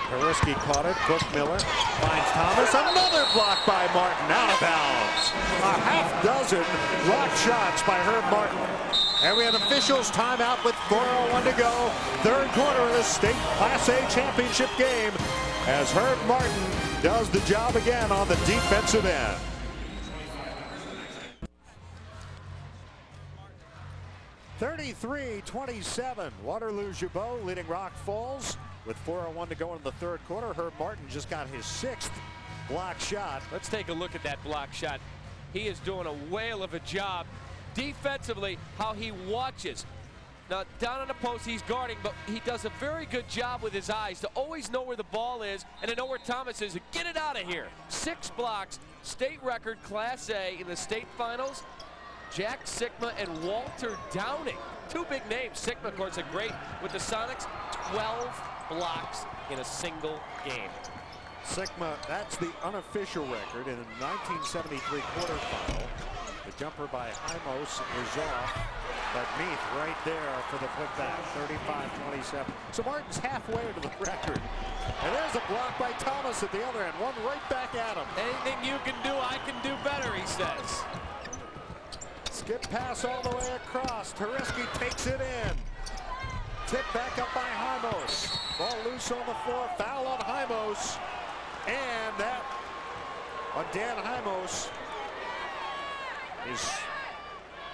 Turiski caught it. Bookmiller finds Thomas. Another block by Martin, out of bounds. A half dozen block shots by Herb Martin. And we have officials timeout with 4:01 to go. Third quarter of the state Class A championship game as Herb Martin does the job again on the defensive end. (33-27). Waterloo Gibault leading Rock Falls. With 4:01 to go in the third quarter, Herb Martin just got his 6th block shot. Let's take a look at that block shot. He is doing a whale of a job defensively, how he watches. Now, down on the post, he's guarding, but he does a very good job with his eyes to always know where the ball is and to know where Thomas is. Get it out of here. 6 blocks, state record, Class A in the state finals. Jack Sikma and Walter Downing. 2 big names. Sikma, of course, a great with the Sonics. 12 blocks in a single game. Sikma, that's the unofficial record in the 1973 quarterfinal. The jumper by Hymos is off, but Meath right there for the putback, 35-27. So Martin's halfway to the record. And there's a block by Thomas at the other end, one right back at him. Anything you can do, I can do better, he says. Skip pass all the way across. Turiski takes it in. Tip back up by Hymos. Ball loose on the floor. Foul on Hymos. And that on Dan Hymos. His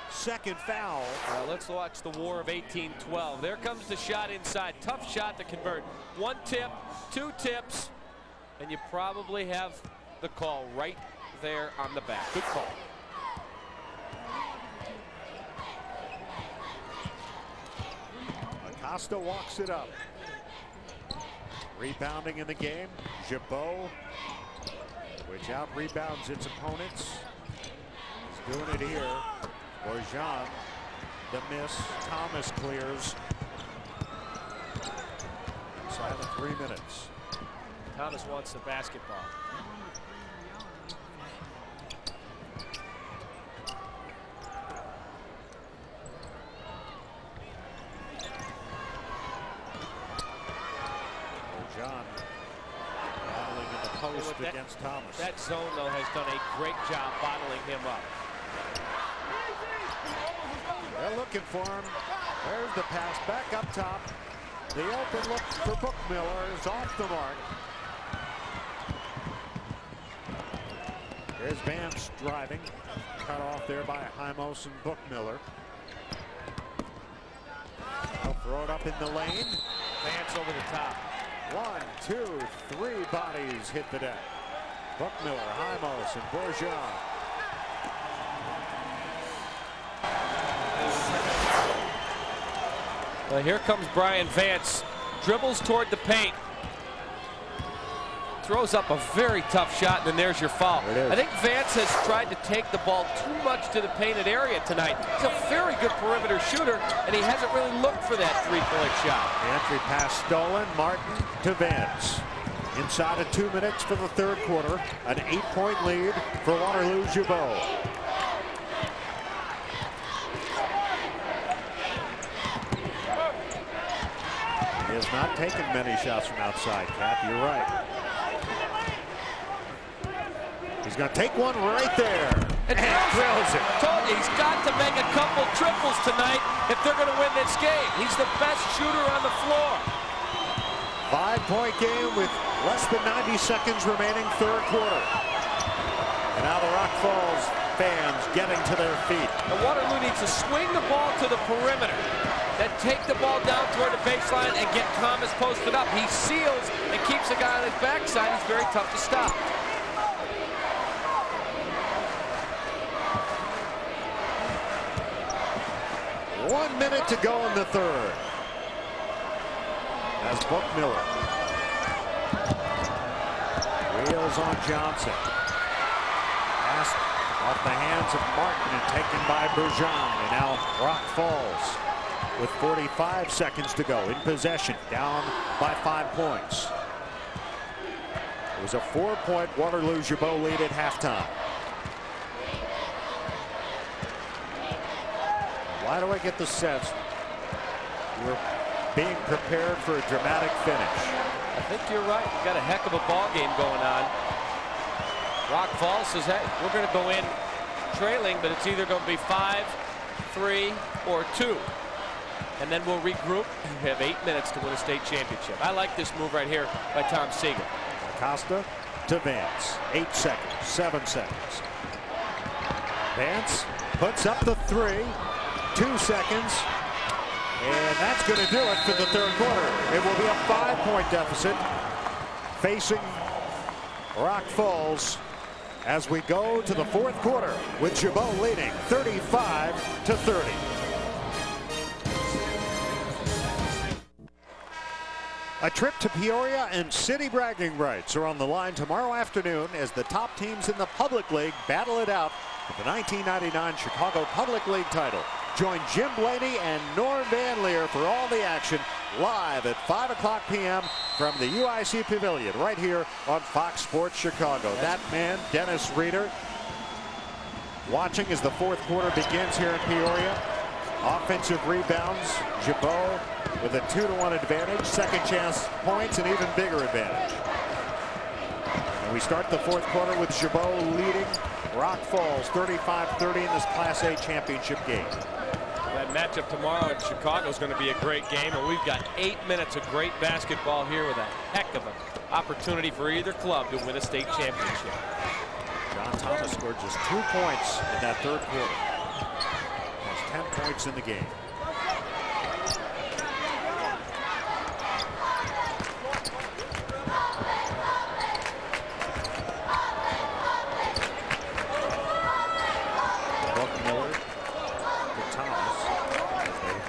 second foul. Let's watch the war of 18-12. There comes the shot inside. Tough shot to convert. 1 tip, 2 tips, and you probably have the call right there on the back. Good call. Acosta walks it up. Rebounding in the game, Gibault, which out-rebounds its opponents. He's doing it here. Bourgeon, the miss. Thomas clears. Inside of 3 minutes. Thomas wants the basketball. Battling in the post against Thomas. That zone, though, has done a great job bottling him up. They're looking for him. There's the pass back up top. The open look for Bookmiller is off the mark. Here's Vance driving. Cut off there by Hymos and Bookmiller. They'll throw it up in the lane. Vance over the top. 1, 2, 3 bodies hit the deck. Bookmiller, Hymos, and Bourgeon. Well, here comes Brian Vance. Dribbles toward the paint. Throws up a very tough shot, and then there's your foul. I think Vance has tried to take the ball too much to the painted area tonight. He's a very good perimeter shooter, and he hasn't really looked for that three-point shot. The entry pass stolen. Martin to Vance. Inside of 2 minutes for the third quarter. An 8-point lead for Waterloo Gibault. He has not taken many shots from outside, Cap. You're right. He's going to take one right there. And drills it. Told you, he's got to make a couple triples tonight if they're going to win this game. He's the best shooter on the floor. 5-point game with less than 90 seconds remaining, third quarter. And now the Rock Falls fans getting to their feet. And Waterloo needs to swing the ball to the perimeter. Then take the ball down toward the baseline and get Thomas posted up. He seals and keeps the guy on his backside. He's very tough to stop. One minute to go in the third. As Bookmiller wheels on Johnson. pass off the hands of Martin and taken by Bergeron. And now Rock Falls with 45 seconds to go in possession, down by 5 points. It was a 4-point Waterloo Gibault lead at halftime. Why do I get the sense we're being prepared for a dramatic finish? I think you're right. We've got a heck of a ball game going on. Rock Falls says, hey, we're going to go in trailing, but it's either going to be 5, 3, or 2. And then we'll regroup. We have 8 minutes to win a state championship. I like this move right here by Tom Seeger. Acosta to Vance. 8 seconds, 7 seconds. Vance puts up the 3. 2 seconds. And that's going to do it for the third quarter. It will be a 5-point deficit facing Rock Falls as we go to the fourth quarter with Gibault leading 35-30. A trip to Peoria and city bragging rights are on the line tomorrow afternoon as the top teams in the Public League battle it out for the 1999 Chicago Public League title. Join Jim Blaney and Norm Van Leer for all the action live at 5 o'clock p.m. from the UIC Pavilion right here on Fox Sports Chicago. That man, Dennis Reeder, watching as the fourth quarter begins here in Peoria. Offensive rebounds, Gibault with a 2-1 advantage, second chance points, and even bigger advantage. And we start the fourth quarter with Gibault leading Rock Falls 35-30 in this Class A championship game. That matchup tomorrow in Chicago is going to be a great game, and we've got 8 minutes of great basketball here with a heck of an opportunity for either club to win a state championship. John Thomas scored just 2 points in that third quarter. Has 10 points in the game.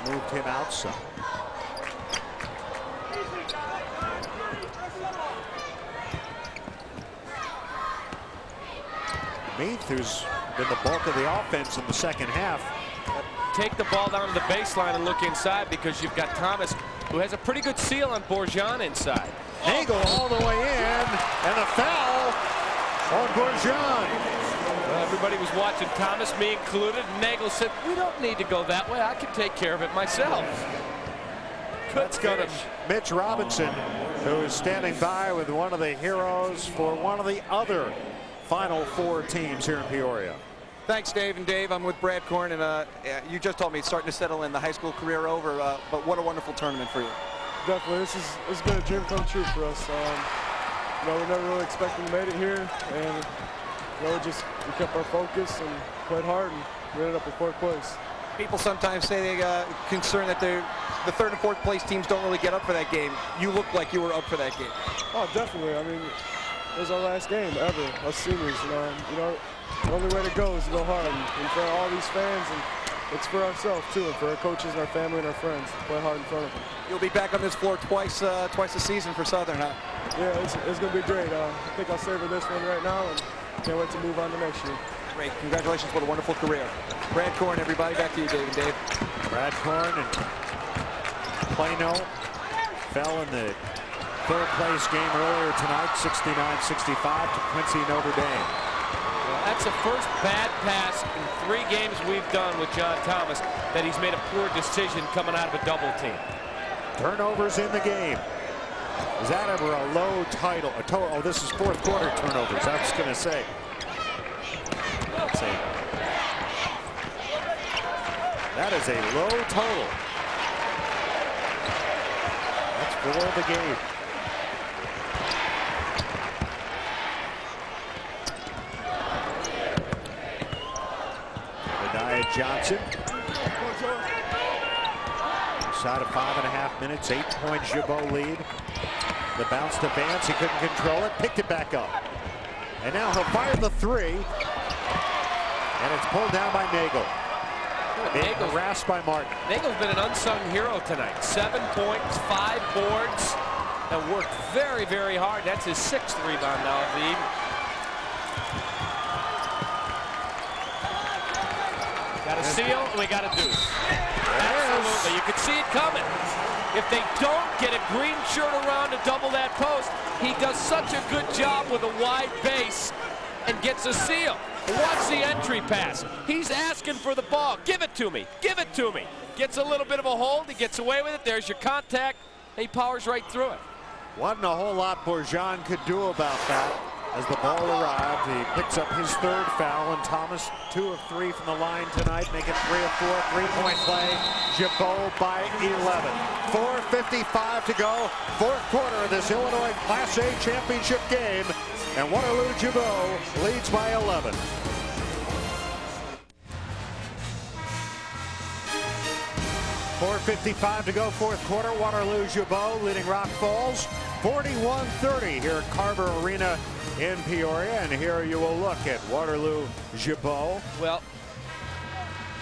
Moved him out some. Meath, who's been the bulk of the offense in the second half. Take the ball down to the baseline and look inside because you've got Thomas, who has a pretty good seal on Bourgeon inside. Nagel all the way in, and a foul on Bourgeon. Well, everybody was watching Thomas, me included. Nagel said, we don't need to go that way. I can take care of it myself. Let's go to Mitch Robinson, who is standing by with one of the heroes for one of the other Final Four teams here in Peoria. Thanks, Dave. And Dave, I'm with Brad Korn, and you just told me it's starting to settle in, the high school career over, but what a wonderful tournament for you. Definitely, this has been a dream come true for us. We never really expected to make it here, and we kept our focus and played hard, and we ended up in fourth place. People sometimes say they concerned that the third and fourth place teams don't really get up for that game. You looked like you were up for that game. Oh, definitely. I mean, it was our last game ever, us seniors. The only way to go is to go hard, and for all these fans, and it's for ourselves too, and for our coaches and our family and our friends to play hard in front of them. You'll be back on this floor twice a season for Southern, huh? Yeah, it's going to be great. I think I'll savor this one right now, and can't wait to move on to next year. Great. Congratulations. What a wonderful career. Brad Korn, everybody. Back to you, Dave and Dave. Brad Korn and Plano fell in the third place game earlier tonight, 69-65 to Quincy Notre Dame. Well, that's the first bad pass in 3 games we've done with John Thomas that he's made a poor decision coming out of a double team. Turnovers in the game. Is that ever a low title? Oh, this is fourth quarter turnovers. I was going to say. Let's see. That is a low total. That's for the game. Benaiah Johnson. Inside of 5.5 minutes, 8-point Gibault lead. The bounce to Vance, he couldn't control it, picked it back up. And now he'll fire the 3. And it's pulled down by Nagel. Being harassed by Martin. Nagel's been an unsung hero tonight. 7 points, 5 boards, and worked very, very hard. That's his 6th rebound now of the evening. steal, and we got a deuce. Absolutely. You could see it coming. If they don't get a green shirt around to double that post, he does such a good job with a wide base and gets a seal. Watch the entry pass. He's asking for the ball. Give it to me. Give it to me. Gets a little bit of a hold. He gets away with it. There's your contact. He powers right through it. Wasn't a whole lot Bourgeon could do about that. As the ball arrived, he picks up his third foul, and Thomas 2 of 3 from the line tonight, make it 3 of 4, three-point play. Gibault by 11. 4:55 to go, fourth quarter of this Illinois Class A championship game, and Waterloo Gibault leads by 11. .455 to go, fourth quarter. Waterloo Gibault leading Rock Falls 41-30 here at Carver Arena in Peoria. And here you will look at Waterloo Gibault. Well,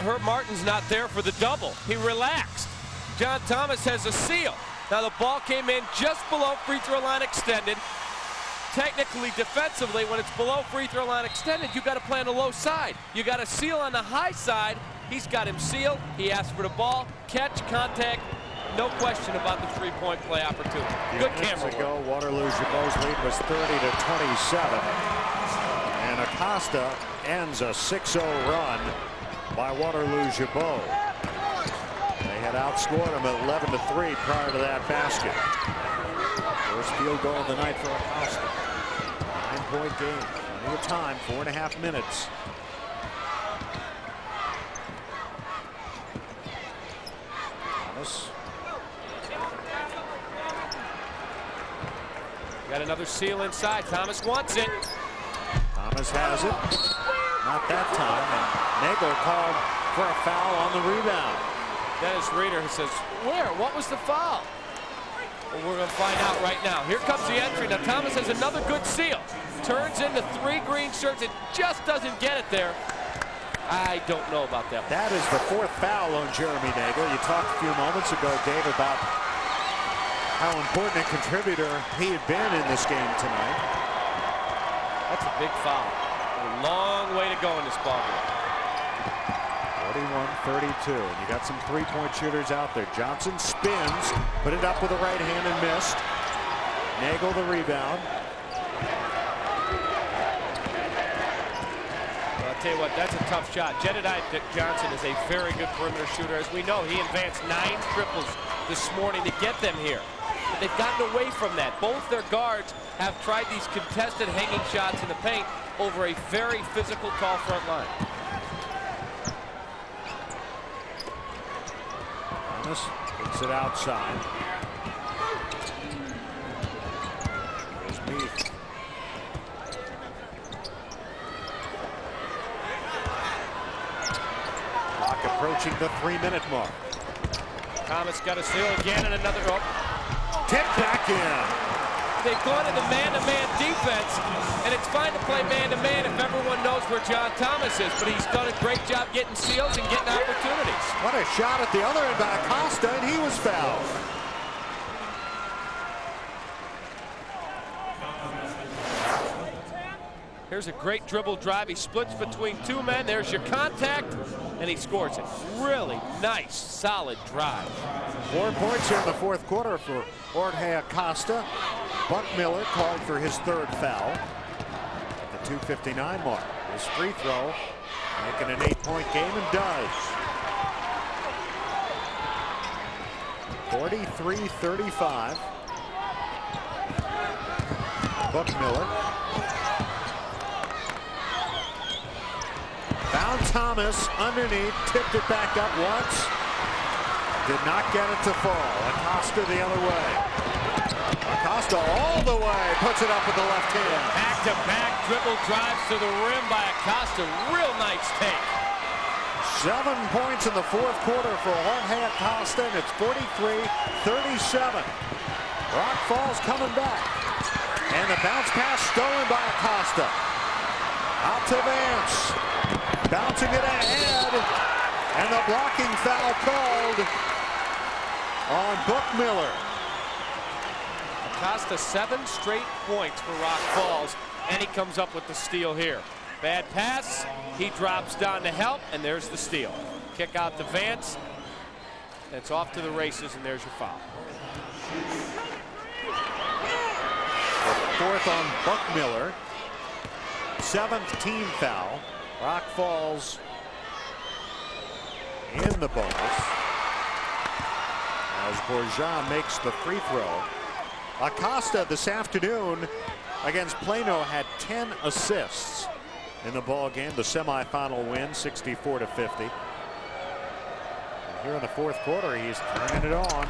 Herb Martin's not there for the double. He relaxed. John Thomas has a seal. Now the ball came in just below free throw line extended. Technically, defensively, when it's below free throw line extended, you got to play on the low side. You got a seal on the high side. He's got him sealed. He asked for the ball, catch, contact. No question about the three-point play opportunity. Good camera ago, Waterloo Gibault's lead was 30-27. And Acosta ends a 6-0 run by Waterloo Gibault. They had outscored him at 11-3 prior to that basket. First field goal of the night for Acosta. 9-point game. Plenty of time, 4.5 minutes. Thomas. Got another seal inside. Thomas wants it. Thomas has it. Not that time. And Nagel called for a foul on the rebound. Dennis Reeder says, where? What was the foul? Well, we're going to find out right now. Here comes the entry. Now Thomas has another good seal. Turns into 3 green shirts. It just doesn't get it there. I don't know about that one. That is the 4th foul on Jeremy Nagel. You talked a few moments ago, Dave, about how important a contributor he had been in this game tonight. That's a big foul. A long way to go in this ball game. 41-32. And you got some three-point shooters out there. Johnson spins, put it up with the right hand and missed. Nagel the rebound. I'll tell you what, that's a tough shot. Jedediah Johnson is a very good perimeter shooter. As we know, he advanced 9 triples this morning to get them here. But they've gotten away from that. Both their guards have tried these contested hanging shots in the paint over a very physical, tall front line. Thomas takes it outside. There's Meath. Clock approaching the 3-minute mark. Thomas got a seal again and another. Tip back in. They've gone to the man-to-man defense, and it's fine to play man-to-man if everyone knows where John Thomas is, but he's done a great job getting seals and getting opportunities. What a shot at the other end by Acosta, and he was fouled. Here's a great dribble drive. He splits between 2 men. There's your contact, and he scores it. Really nice, solid drive. 4 points here in the fourth quarter for Jorge Acosta. Buck Miller called for his 3rd foul at the 2:59 mark. His free throw making an 8-point game, and does. 43-35. Buck Miller. Found Thomas underneath, tipped it back up once. Did not get it to fall. Acosta the other way. Acosta all the way, puts it up with the left hand. Back-to-back dribble drives to the rim by Acosta. Real nice take. 7 points in the fourth quarter for Jorge Acosta, and it's 43-37. Rock Falls coming back. And the bounce pass stolen by Acosta. Out to Vance. Bouncing it ahead. And the blocking foul called on Buck Miller. Acosta 7 straight points for Rock Falls, and he comes up with the steal here. Bad pass, he drops down to help, and there's the steal. kick out to Vance. It's off to the races, and there's your foul. Fourth on Buckmiller. 7th team foul. Rock Falls in the bonus as Bourgeon makes the free throw. Acosta this afternoon against Plano had 10 assists in the ball game. The semifinal win, 64-50. And here in the fourth quarter, he's turning it on.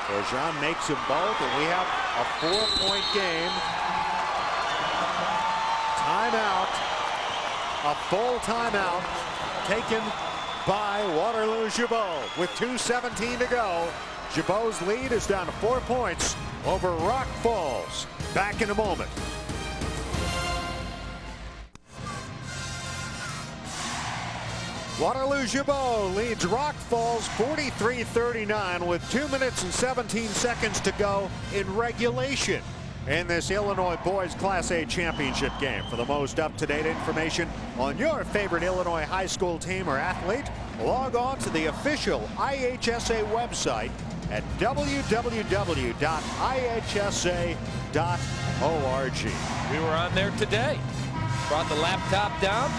Bourgeon makes them both, and we have a 4-point game. Timeout, a full timeout taken by Waterloo Gibault with 2:17 to go. Gibault's lead is down to 4 points over Rock Falls. Back in a moment. Waterloo Gibault leads Rock Falls 43-39 with 2 minutes and 17 seconds to go in regulation in this Illinois Boys Class A championship game. For the most up-to-date information on your favorite Illinois high school team or athlete, log on to the official IHSA website at www.ihsa.org. We were on there today. Brought the laptop down,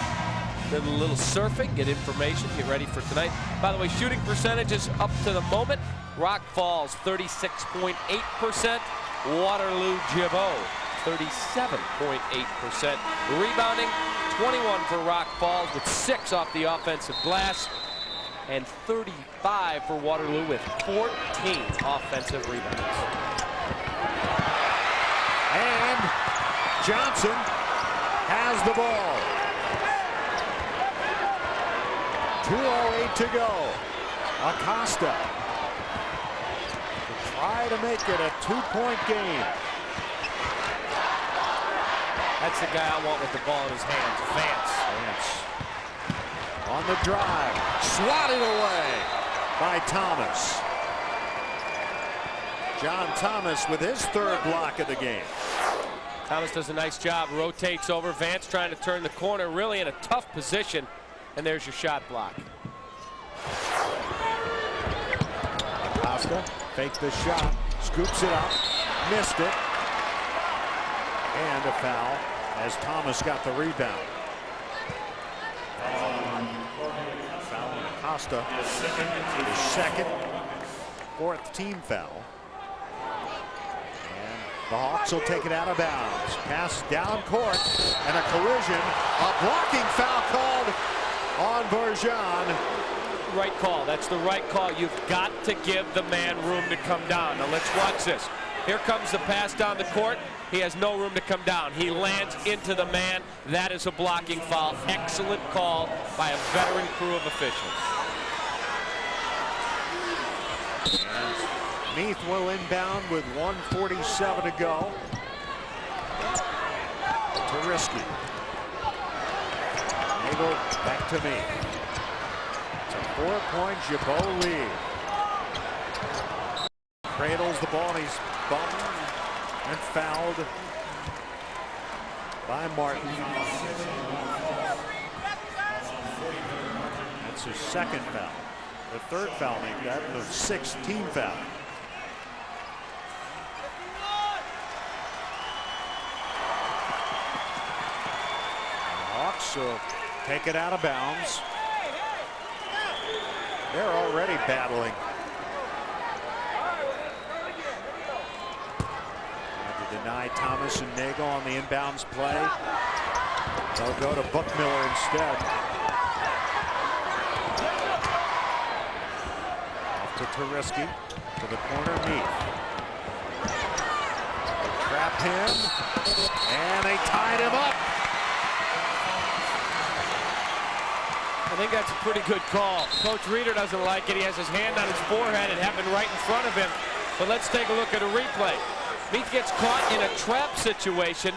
did a little surfing, get information, get ready for tonight. By the way, shooting percentages up to the moment. Rock Falls 36.8%. Waterloo Gibault 37.8%. Rebounding 21 for Rock Falls with 6 off the offensive glass, and 35 for Waterloo with 14 offensive rebounds. And Johnson has the ball. 2:08 to go. Acosta to try to make it a 2-point game. That's the guy I want with the ball in his hands. Vance. On the drive, swatted away by Thomas. John Thomas with his 3rd block of the game. Thomas does a nice job, rotates over. Vance trying to turn the corner, really in a tough position. And there's your shot block. Acosta faked the shot, scoops it up, missed it. And a foul as Thomas got the rebound. Foul on Acosta, his 2nd, 4th team foul. And the Hawks will take it out of bounds. Pass down court and a collision. A blocking foul called on Bourgeon. Right call. That's the right call. You've got to give the man room to come down. Now let's watch this. Here comes the pass down the court. He has no room to come down. He lands into the man. That is a blocking foul. Excellent call by a veteran crew of officials. And Meath will inbound with 1:47 to go. Risky. Nagel back to me. It's a 4-point Gibault lead. Cradles the ball and he's bumped and fouled by Martin. That's his 2nd foul. The 3rd foul make that, the 6th team foul. Hawks will take it out of bounds. They're already battling. To deny Thomas and Nagel on the inbounds play. They'll go to Buckmiller instead. Off to Tariski. To the corner, Meath. They trap him. And they tied him up. I think that's a pretty good call. Coach Reeder doesn't like it. He has his hand on his forehead. It happened right in front of him. But let's take a look at a replay. Meath gets caught in a trap situation.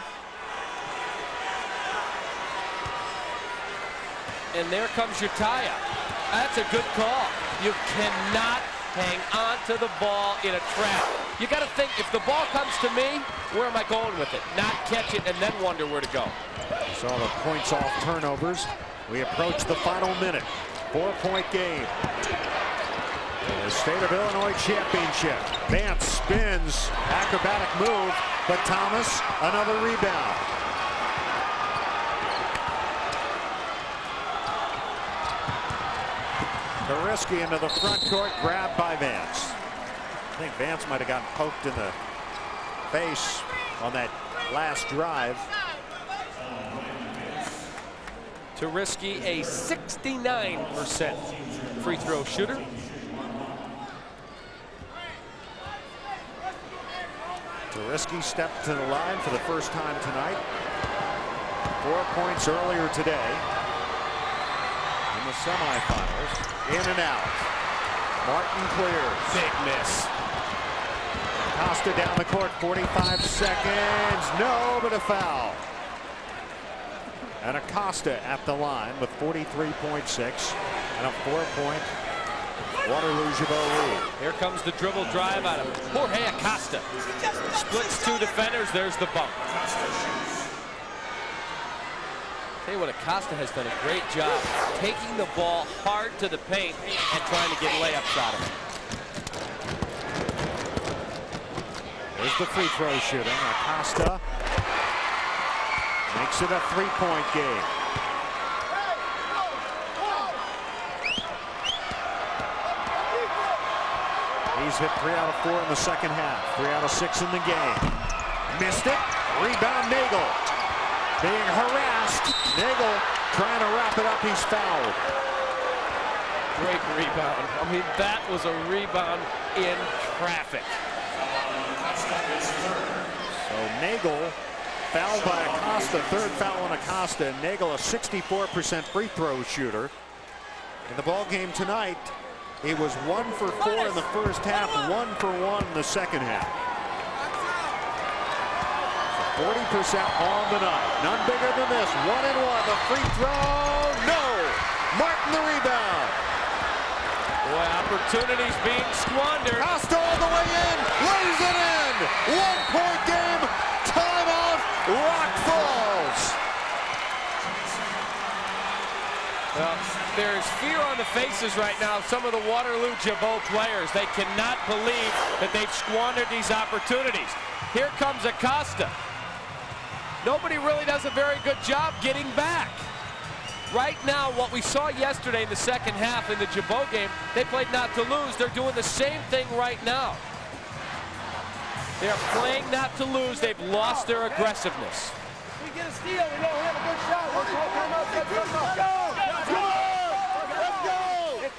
And there comes your tie-up. That's a good call. You cannot hang on to the ball in a trap. You got to think, if the ball comes to me, where am I going with it? Not catch it and then wonder where to go. Saw the points off turnovers. We approach the final minute. 4-point game. The State of Illinois Championship. Vance spins, acrobatic move, but Thomas, another rebound. Turiski into the front court, grabbed by Vance. I think Vance might have gotten poked in the face on that last drive. Turiski, a 69% free throw shooter. Turiski stepped to the line for the first time tonight. 4 points earlier today in the semifinals. In and out. Martin clears. Big miss. Acosta down the court, 45 seconds. No, but a foul. And Acosta at the line with 43.6 and a 4-point Waterloo Gibault lead. Here comes the dribble drive out of Jorge Acosta. Splits two defenders. There's the bump. Tell you what, Acosta has done a great job taking the ball hard to the paint and trying to get layups out of it. There's the free throw shooting. Acosta makes it a 3-point game. He's hit 3 out of 4 in the second half. 3 out of 6 in the game. Missed it. Rebound Nagel. Being harassed. Nagel trying to wrap it up. He's fouled. Great rebound. I mean, that was a rebound in traffic. So Nagel fouled by Acosta. Third foul on Acosta. Nagel, a 64% free throw shooter. In the ball game tonight, he was 1 for 4 in the first half, 1 for 1 in the second half. 40% on the night. None bigger than this. 1 and 1. The free throw. No. Martin the rebound. Boy, opportunities being squandered. Acosta all the way in. Lays it in. 1-point game. Timeout. Rock Falls. Well, there is fear on the faces right now of some of the Waterloo Gibault players. They cannot believe that they've squandered these opportunities. Here comes Acosta. Nobody really does a very good job getting back. Right now, what we saw yesterday in the second half in the Gibault game, they played not to lose. They're doing the same thing right now. They're playing not to lose. They've lost their aggressiveness. We get a steal. We know we have a good shot. Let's go. Let's go. Let's go.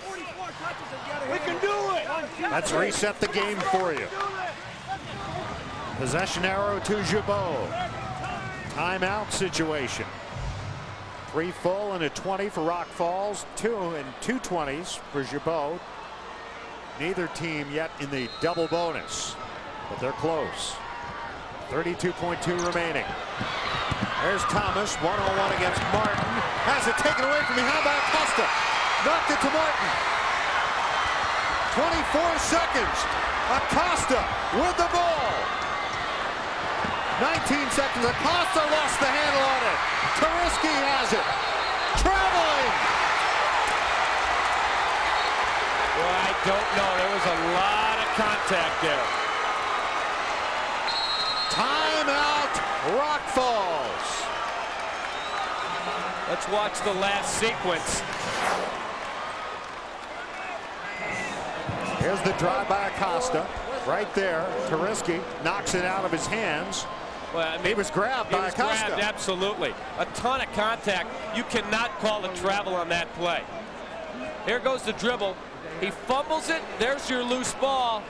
44 touches. We can do it. Let's reset the game for you. Possession arrow to Gibault. Timeout situation. 3 full and a 20 for Rock Falls. 2 and 2 20s for Gibault. Neither team yet in the double bonus, but they're close. 32.2 remaining. There's Thomas, 1-on-1 against Martin. Has it taken away from behind by Acosta. Knocked it to Martin. 24 seconds. Acosta with the ball. 19 seconds. Acosta lost the handle on it. Turiski has it. Traveling. Well, I don't know. There was a lot of contact there. Timeout, Rock Falls. Let's watch the last sequence. Here's the drive by Acosta. Right there, Turiski knocks it out of his hands. Well, I mean, he was grabbed by Acosta. Grabbed, absolutely. A ton of contact. You cannot call a travel on that play. Here goes the dribble. He fumbles it. There's your loose ball.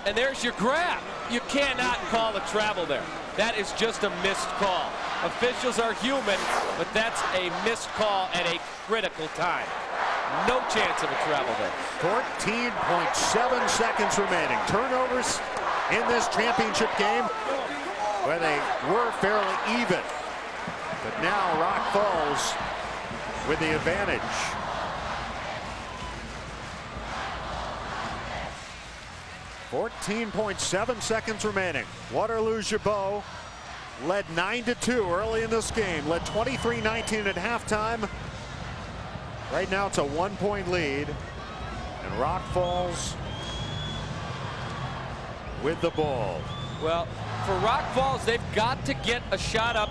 And there's your grab. You cannot call a travel there. That is just a missed call. Officials are human, but that's a missed call at a critical time. No chance of a travel there. 14.7 seconds remaining. Turnovers in this championship game where they were fairly even. But now Rock Falls with the advantage. .7 seconds remaining. Waterloo Gibault led 9-2 early in this game. Led 23-19 at halftime. Right now it's a 1-point lead, and Rock Falls with the ball. Well, for Rock Falls, they've got to get a shot up.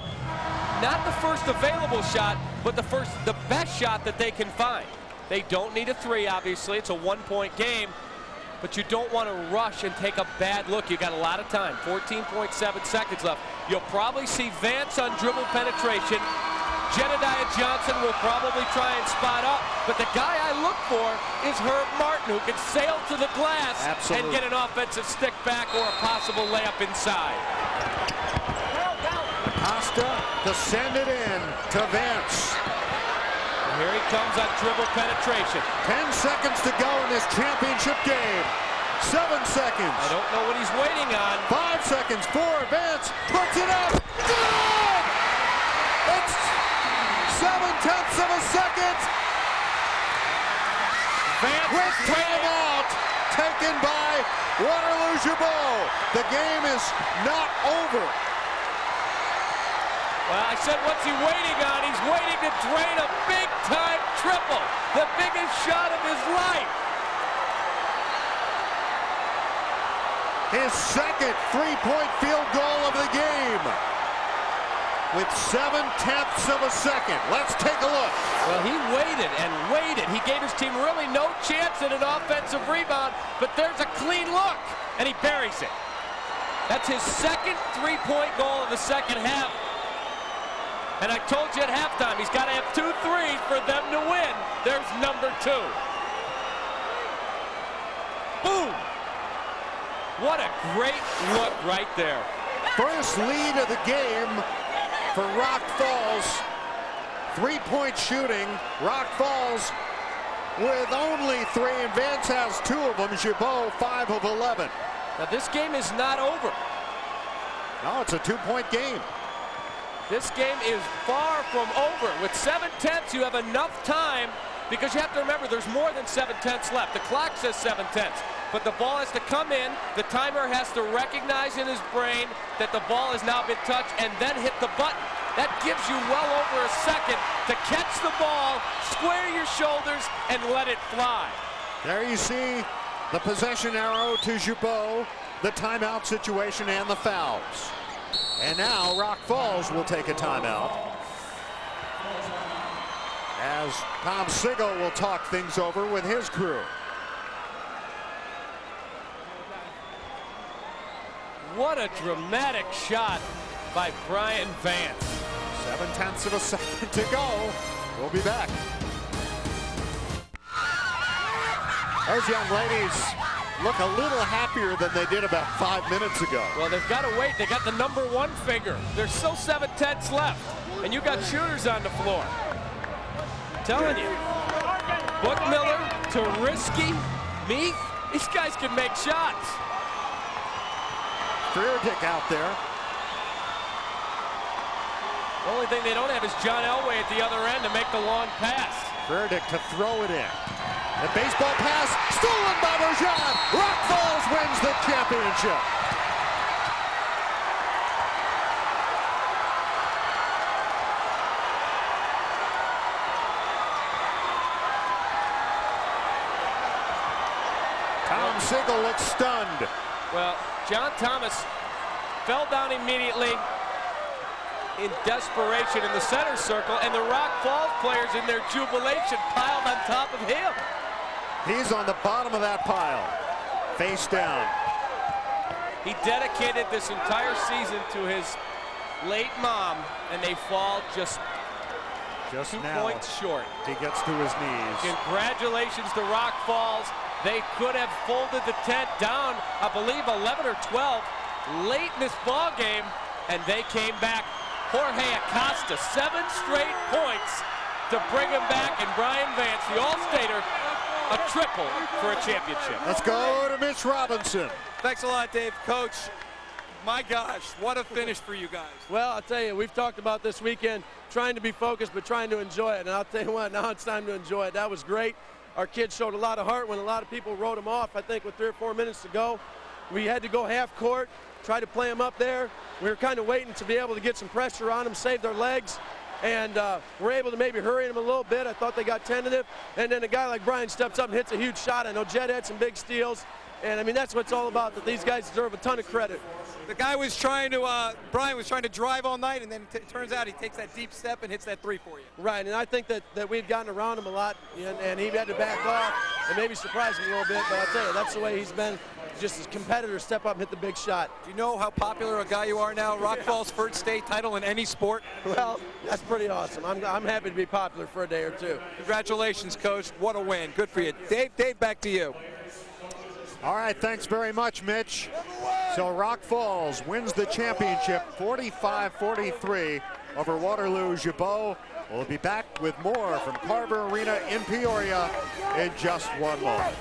Not the first available shot, but the best shot that they can find. They don't need a 3, obviously. It's a 1-point game, but you don't want to rush and take a bad look. You got a lot of time, 14.7 seconds left. You'll probably see Vance on dribble penetration. Jedediah Johnson will probably try and spot up, but the guy I look for is Herb Martin, who can sail to the glass and get an offensive stick back or a possible layup inside. Acosta to send it in to Vance. And here he comes on dribble penetration. 10 seconds to go in this championship game. 7 seconds. I don't know what he's waiting on. 5 seconds. 4. Vance puts it up. Good! It's 0.7 of a second. Vance with timeout taken by Waterloo Gibault. The game is not over. Well, I said, what's he waiting on? He's waiting to drain a big-time triple. The biggest shot of his life. His second 3-point field goal of the game. With 0.7 of a second. Let's take a look. Well, he waited and waited. He gave his team really no chance at an offensive rebound, but there's a clean look, and he buries it. That's his second 3-point goal of the second half. And I told you at halftime, he's got to have 2 threes for them to win. There's number 2. Boom! What a great look right there. First lead of the game for Rock Falls. 3-point shooting. Rock Falls with only 3, and Vance has 2 of them. Gibault 5 of 11. Now this game is not over. No, it's a 2-point game. This game is far from over. With 7/10, you have enough time, because you have to remember there's more than 7/10 left. The clock says 7/10, but the ball has to come in. The timer has to recognize in his brain that the ball has now been touched and then hit the button. That gives you well over a second to catch the ball, square your shoulders, and let it fly. There you see the possession arrow to Gibault, the timeout situation, and the fouls. And now Rock Falls will take a timeout, as Tom Sigel will talk things over with his crew. What a dramatic shot by Brian Vance. 0.7 of a second to go. We'll be back. Those young ladies look a little happier than they did about 5 minutes ago. Well, they've got to wait. They got the number 1 finger. There's still 7/10 left, and you got shooters on the floor. I'm telling you, Bookmiller, Tariski, Meath, these guys can make shots. Freerdick out there. The only thing they don't have is John Elway at the other end to make the long pass. Freerdick to throw it in. The baseball pass stolen by Bergeron. Rock Falls wins the championship. Tom Sigel looks stunned. Well, John Thomas fell down immediately in desperation in the center circle, and the Rock Falls players in their jubilation piled on top of him. He's on the bottom of that pile, face down. He dedicated this entire season to his late mom, and they fall just 2 now, points short. He gets to his knees. Congratulations to Rock Falls. They could have folded the tent down, I believe 11 or 12 late in this ball game, and they came back. Jorge Acosta, 7 straight points to bring him back, and Brian Vance, the All-Stater, a triple for a championship. Let's go to Mitch Robinson. Thanks a lot, Dave. Coach, my gosh, what a finish for you guys. Well, I'll tell you, we've talked about this weekend trying to be focused but trying to enjoy it. And I'll tell you what, now it's time to enjoy it. That was great. Our kids showed a lot of heart when a lot of people wrote them off. I think with 3 or 4 minutes to go, we had to go half court, try to play them up there. We were kind of waiting to be able to get some pressure on them, save their legs. and we're able to maybe hurry them a little bit. I thought they got tentative, and then a guy like Brian steps up and hits a huge shot. I know Jed had some big steals, and I mean that's what it's all about, that these guys deserve a ton of credit. The guy was trying to, Brian was trying to drive all night, and then it turns out he takes that deep step and hits that three for you. Right, and I think that we've gotten around him a lot, and he had to back off and maybe surprise him a little bit, but I'll tell you, that's the way he's been. Just as competitors step up and hit the big shot. Do you know how popular a guy you are now? Rock Falls' first state title in any sport? Well, that's pretty awesome. I'm happy to be popular for a day or two. Congratulations, Coach. What a win. Good for you. Dave, back to you. All right, thanks very much, Mitch. So Rock Falls wins the championship 45-43 over Waterloo Gibault. We'll be back with more from Carver Arena in Peoria in just one moment.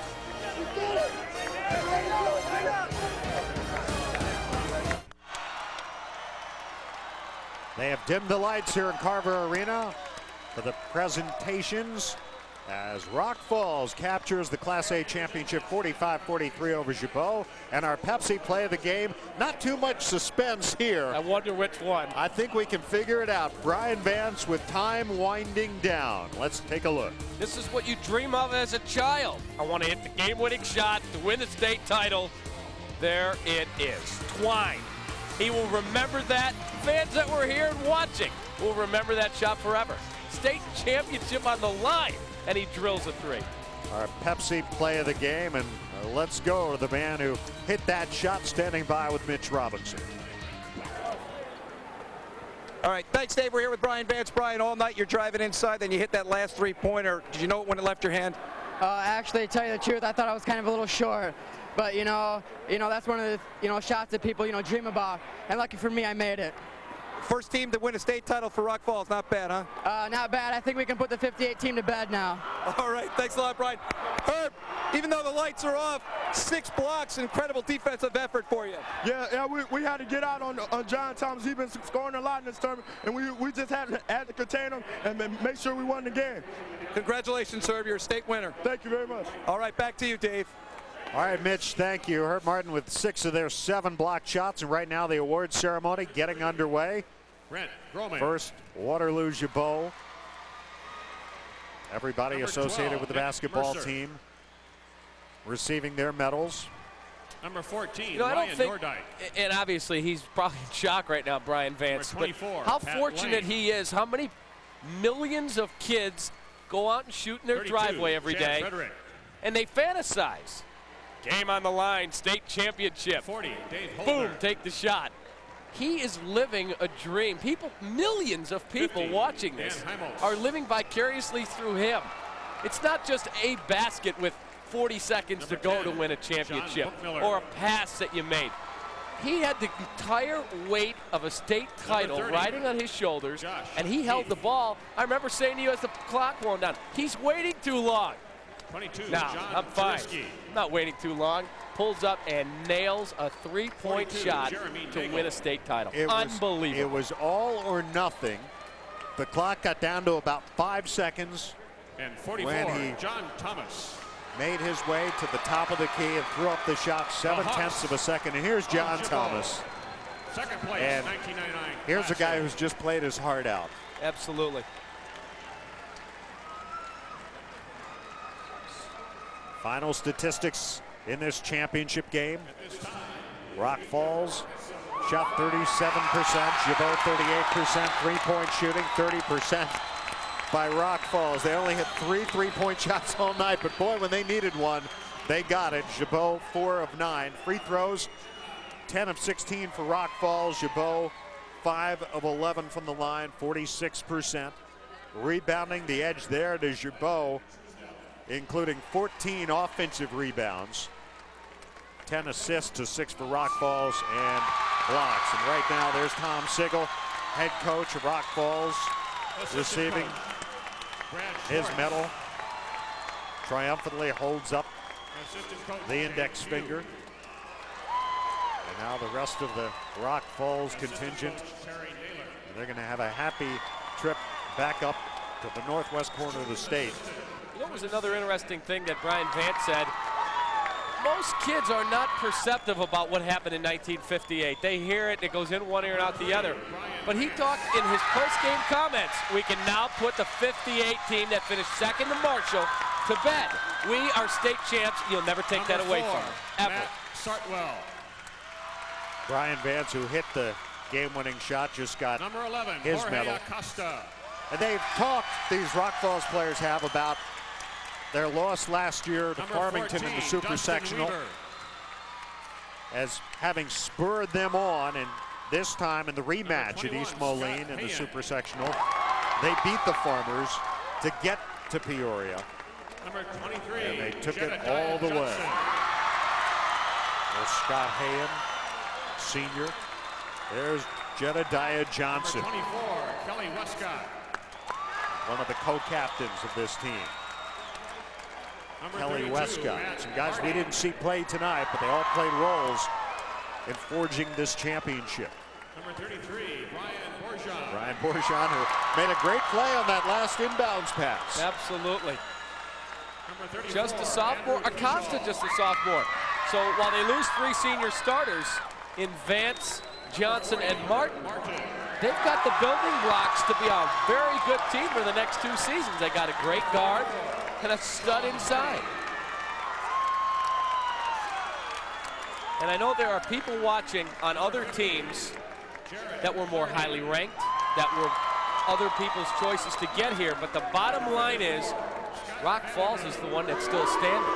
They have dimmed the lights here in Carver Arena for the presentations as Rock Falls captures the Class A championship 45-43 over Gibault. And our Pepsi play of the game, not too much suspense here. I wonder which one. I think we can figure it out. Brian Vance with time winding down. Let's take a look. This is what you dream of as a child. I want to hit the game-winning shot to win the state title. There it is. Twine. He will remember that. Fans that were here and watching will remember that shot forever. State championship on the line, and he drills a three. Our Pepsi play of the game, and let's go to the man who hit that shot, standing by with Mitch Robinson. All right, thanks, Dave. We're here with Brian Vance. Brian, all night you're driving inside, then you hit that last three-pointer. Did you know it when it left your hand? Actually, to tell you the truth, I thought I was kind of a little short. But, you know, that's one of the, shots that people, dream about. And lucky for me, I made it. First team to win a state title for Rock Falls. Not bad, huh? Not bad. I think we can put the 58 team to bed now. All right. Thanks a lot, Brian. Herb, even though the lights are off, 6 blocks, incredible defensive effort for you. Yeah, we had to get out on John Thomas. He's been scoring a lot in this tournament, and we just had to contain him and make sure we won the game. Congratulations, Herb. You're a state winner. Thank you very much. All right. Back to you, Dave. All right, Mitch, thank you. Herb Martin with 6 of their 7 blocked shots, and right now the award ceremony getting underway. First, Waterloo Gibault. Everybody Number associated 12, with the Nick basketball Mercer. team receiving their medals. Number 14, I don't Ryan think, Nordyke. and obviously he's probably in shock right now, Brian Vance. Number 24, how Pat fortunate Lane. he is. How many millions of kids go out and shoot in their 32, driveway every Chad day, Frederick. and they fantasize. Game on the line, state championship. 40, Dave Boom, Holder. take the shot. He is living a dream. People, millions of people 50, watching this Dan Heimels. are living vicariously through him. It's not just a basket with 40 seconds Number to go 10, to win a championship John Bookmiller. or a pass that you made. He had the entire weight of a state title 30, riding on his shoulders, Josh and he held Keith. the ball. I remember saying to you as the clock wound down, he's waiting too long. 22, Now, John I'm fine. Turisky. I'm not waiting too long. Pulls up and nails a three-point 42, shot Jeremy to Nagel. win a state title. It Unbelievable. was all or nothing. The clock got down to about 5 seconds. And 44, when he John Thomas. made his way to the top of the key and threw up the shot 7/10 of a second. And here's John Thomas. Second place, And 1999. Here's a Class guy A. who's just played his heart out. Absolutely. Final statistics in this championship game. At this time, Rock Falls shot 37%, Gibault 38%, three-point shooting 30% by Rock Falls. They only hit 3 3-point shots all night, but boy, when they needed one, they got it. Gibault 4 of 9. Free throws 10 of 16 for Rock Falls. Gibault 5 of 11 from the line, 46%. Rebounding, the edge there to Gibault, including 14 offensive rebounds, 10 assists to 6 for Rock Falls, and blocks. And right now there's Tom Sigel, head coach of Rock Falls, receiving his medal. Triumphantly holds up the index finger. And now the rest of the Rock Falls contingent, they're going to have a happy trip back up to the northwest corner of the state. You know, what was another interesting thing that Brian Vance said? Most kids are not perceptive about what happened in 1958. They hear it, it goes in one ear and out the other. But he talked in his post-game comments, we can now put the 58 team that finished second to Marshall to bed. We are state champs. You'll never take that away from them, ever. Matt Sartwell. Brian Vance, who hit the game-winning shot, just got Number 11, his Jorge medal. Acosta. And they've talked, these Rock Falls players have, about their loss last year to Number Farmington 14, in the Super Dustin Sectional Weaver. as having spurred them on, and this time in the rematch at East Moline in the Super Sectional, they beat the Farmers to get to Peoria. Number 23, And they took it Jedediah all the way. Johnson. There's Scott Hayen, senior. There's Jedediah Johnson, Number 24, Kelly Westcott. one of the co-captains of this team. Number Kelly 32, Westcott. Matt Some guys we Hardy. didn't see play tonight, but they all played roles in forging this championship. Number 33, Brian Borjan. Brian Borjan, who made a great play on that last inbounds pass. Absolutely. Number 34, Just a sophomore. Andrew Acosta Gibault. just a sophomore. So while they lose 3 senior starters in Vance, Johnson, and Martin, they've got the building blocks to be a very good team for the next 2 seasons. They got a great guard and a stud inside. And I know there are people watching on other teams that were more highly ranked, that were other people's choices to get here, but the bottom line is Rock Falls is the one that's still standing.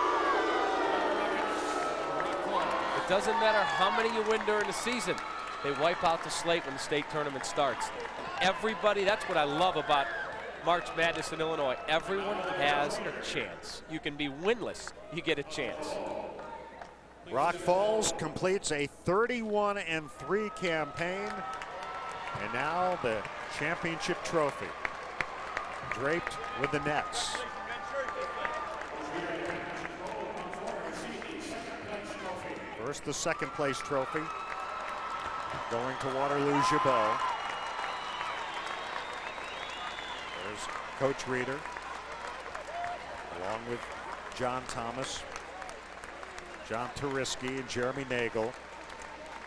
It doesn't matter how many you win during the season. They wipe out the slate when the state tournament starts. Everybody, that's what I love about March Madness in Illinois. Everyone has a chance. You can be winless, you get a chance. Rock Falls completes a 31-3 campaign, and now the championship trophy draped with the nets. First, the second place trophy going to Waterloo Gibault. There's Coach Reeder, along with John Thomas, John Turiski, and Jeremy Nagel.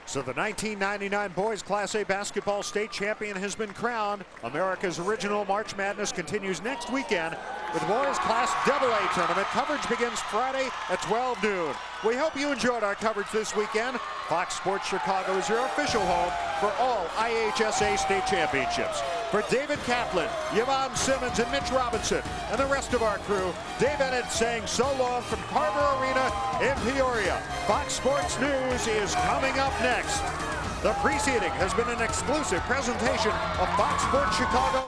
So the 1999 Boys Class A Basketball State Champion has been crowned. America's original March Madness continues next weekend with Boys Class AA Tournament. Coverage begins Friday at 12 noon. We hope you enjoyed our coverage this weekend. Fox Sports Chicago is your official home for all IHSA state championships. For David Kaplan, Yvonne Simmons, and Mitch Robinson, and the rest of our crew, Dave Ennett saying so long from Carver Arena in Peoria. Fox Sports News is coming up next. The preceding has been an exclusive presentation of Fox Sports Chicago.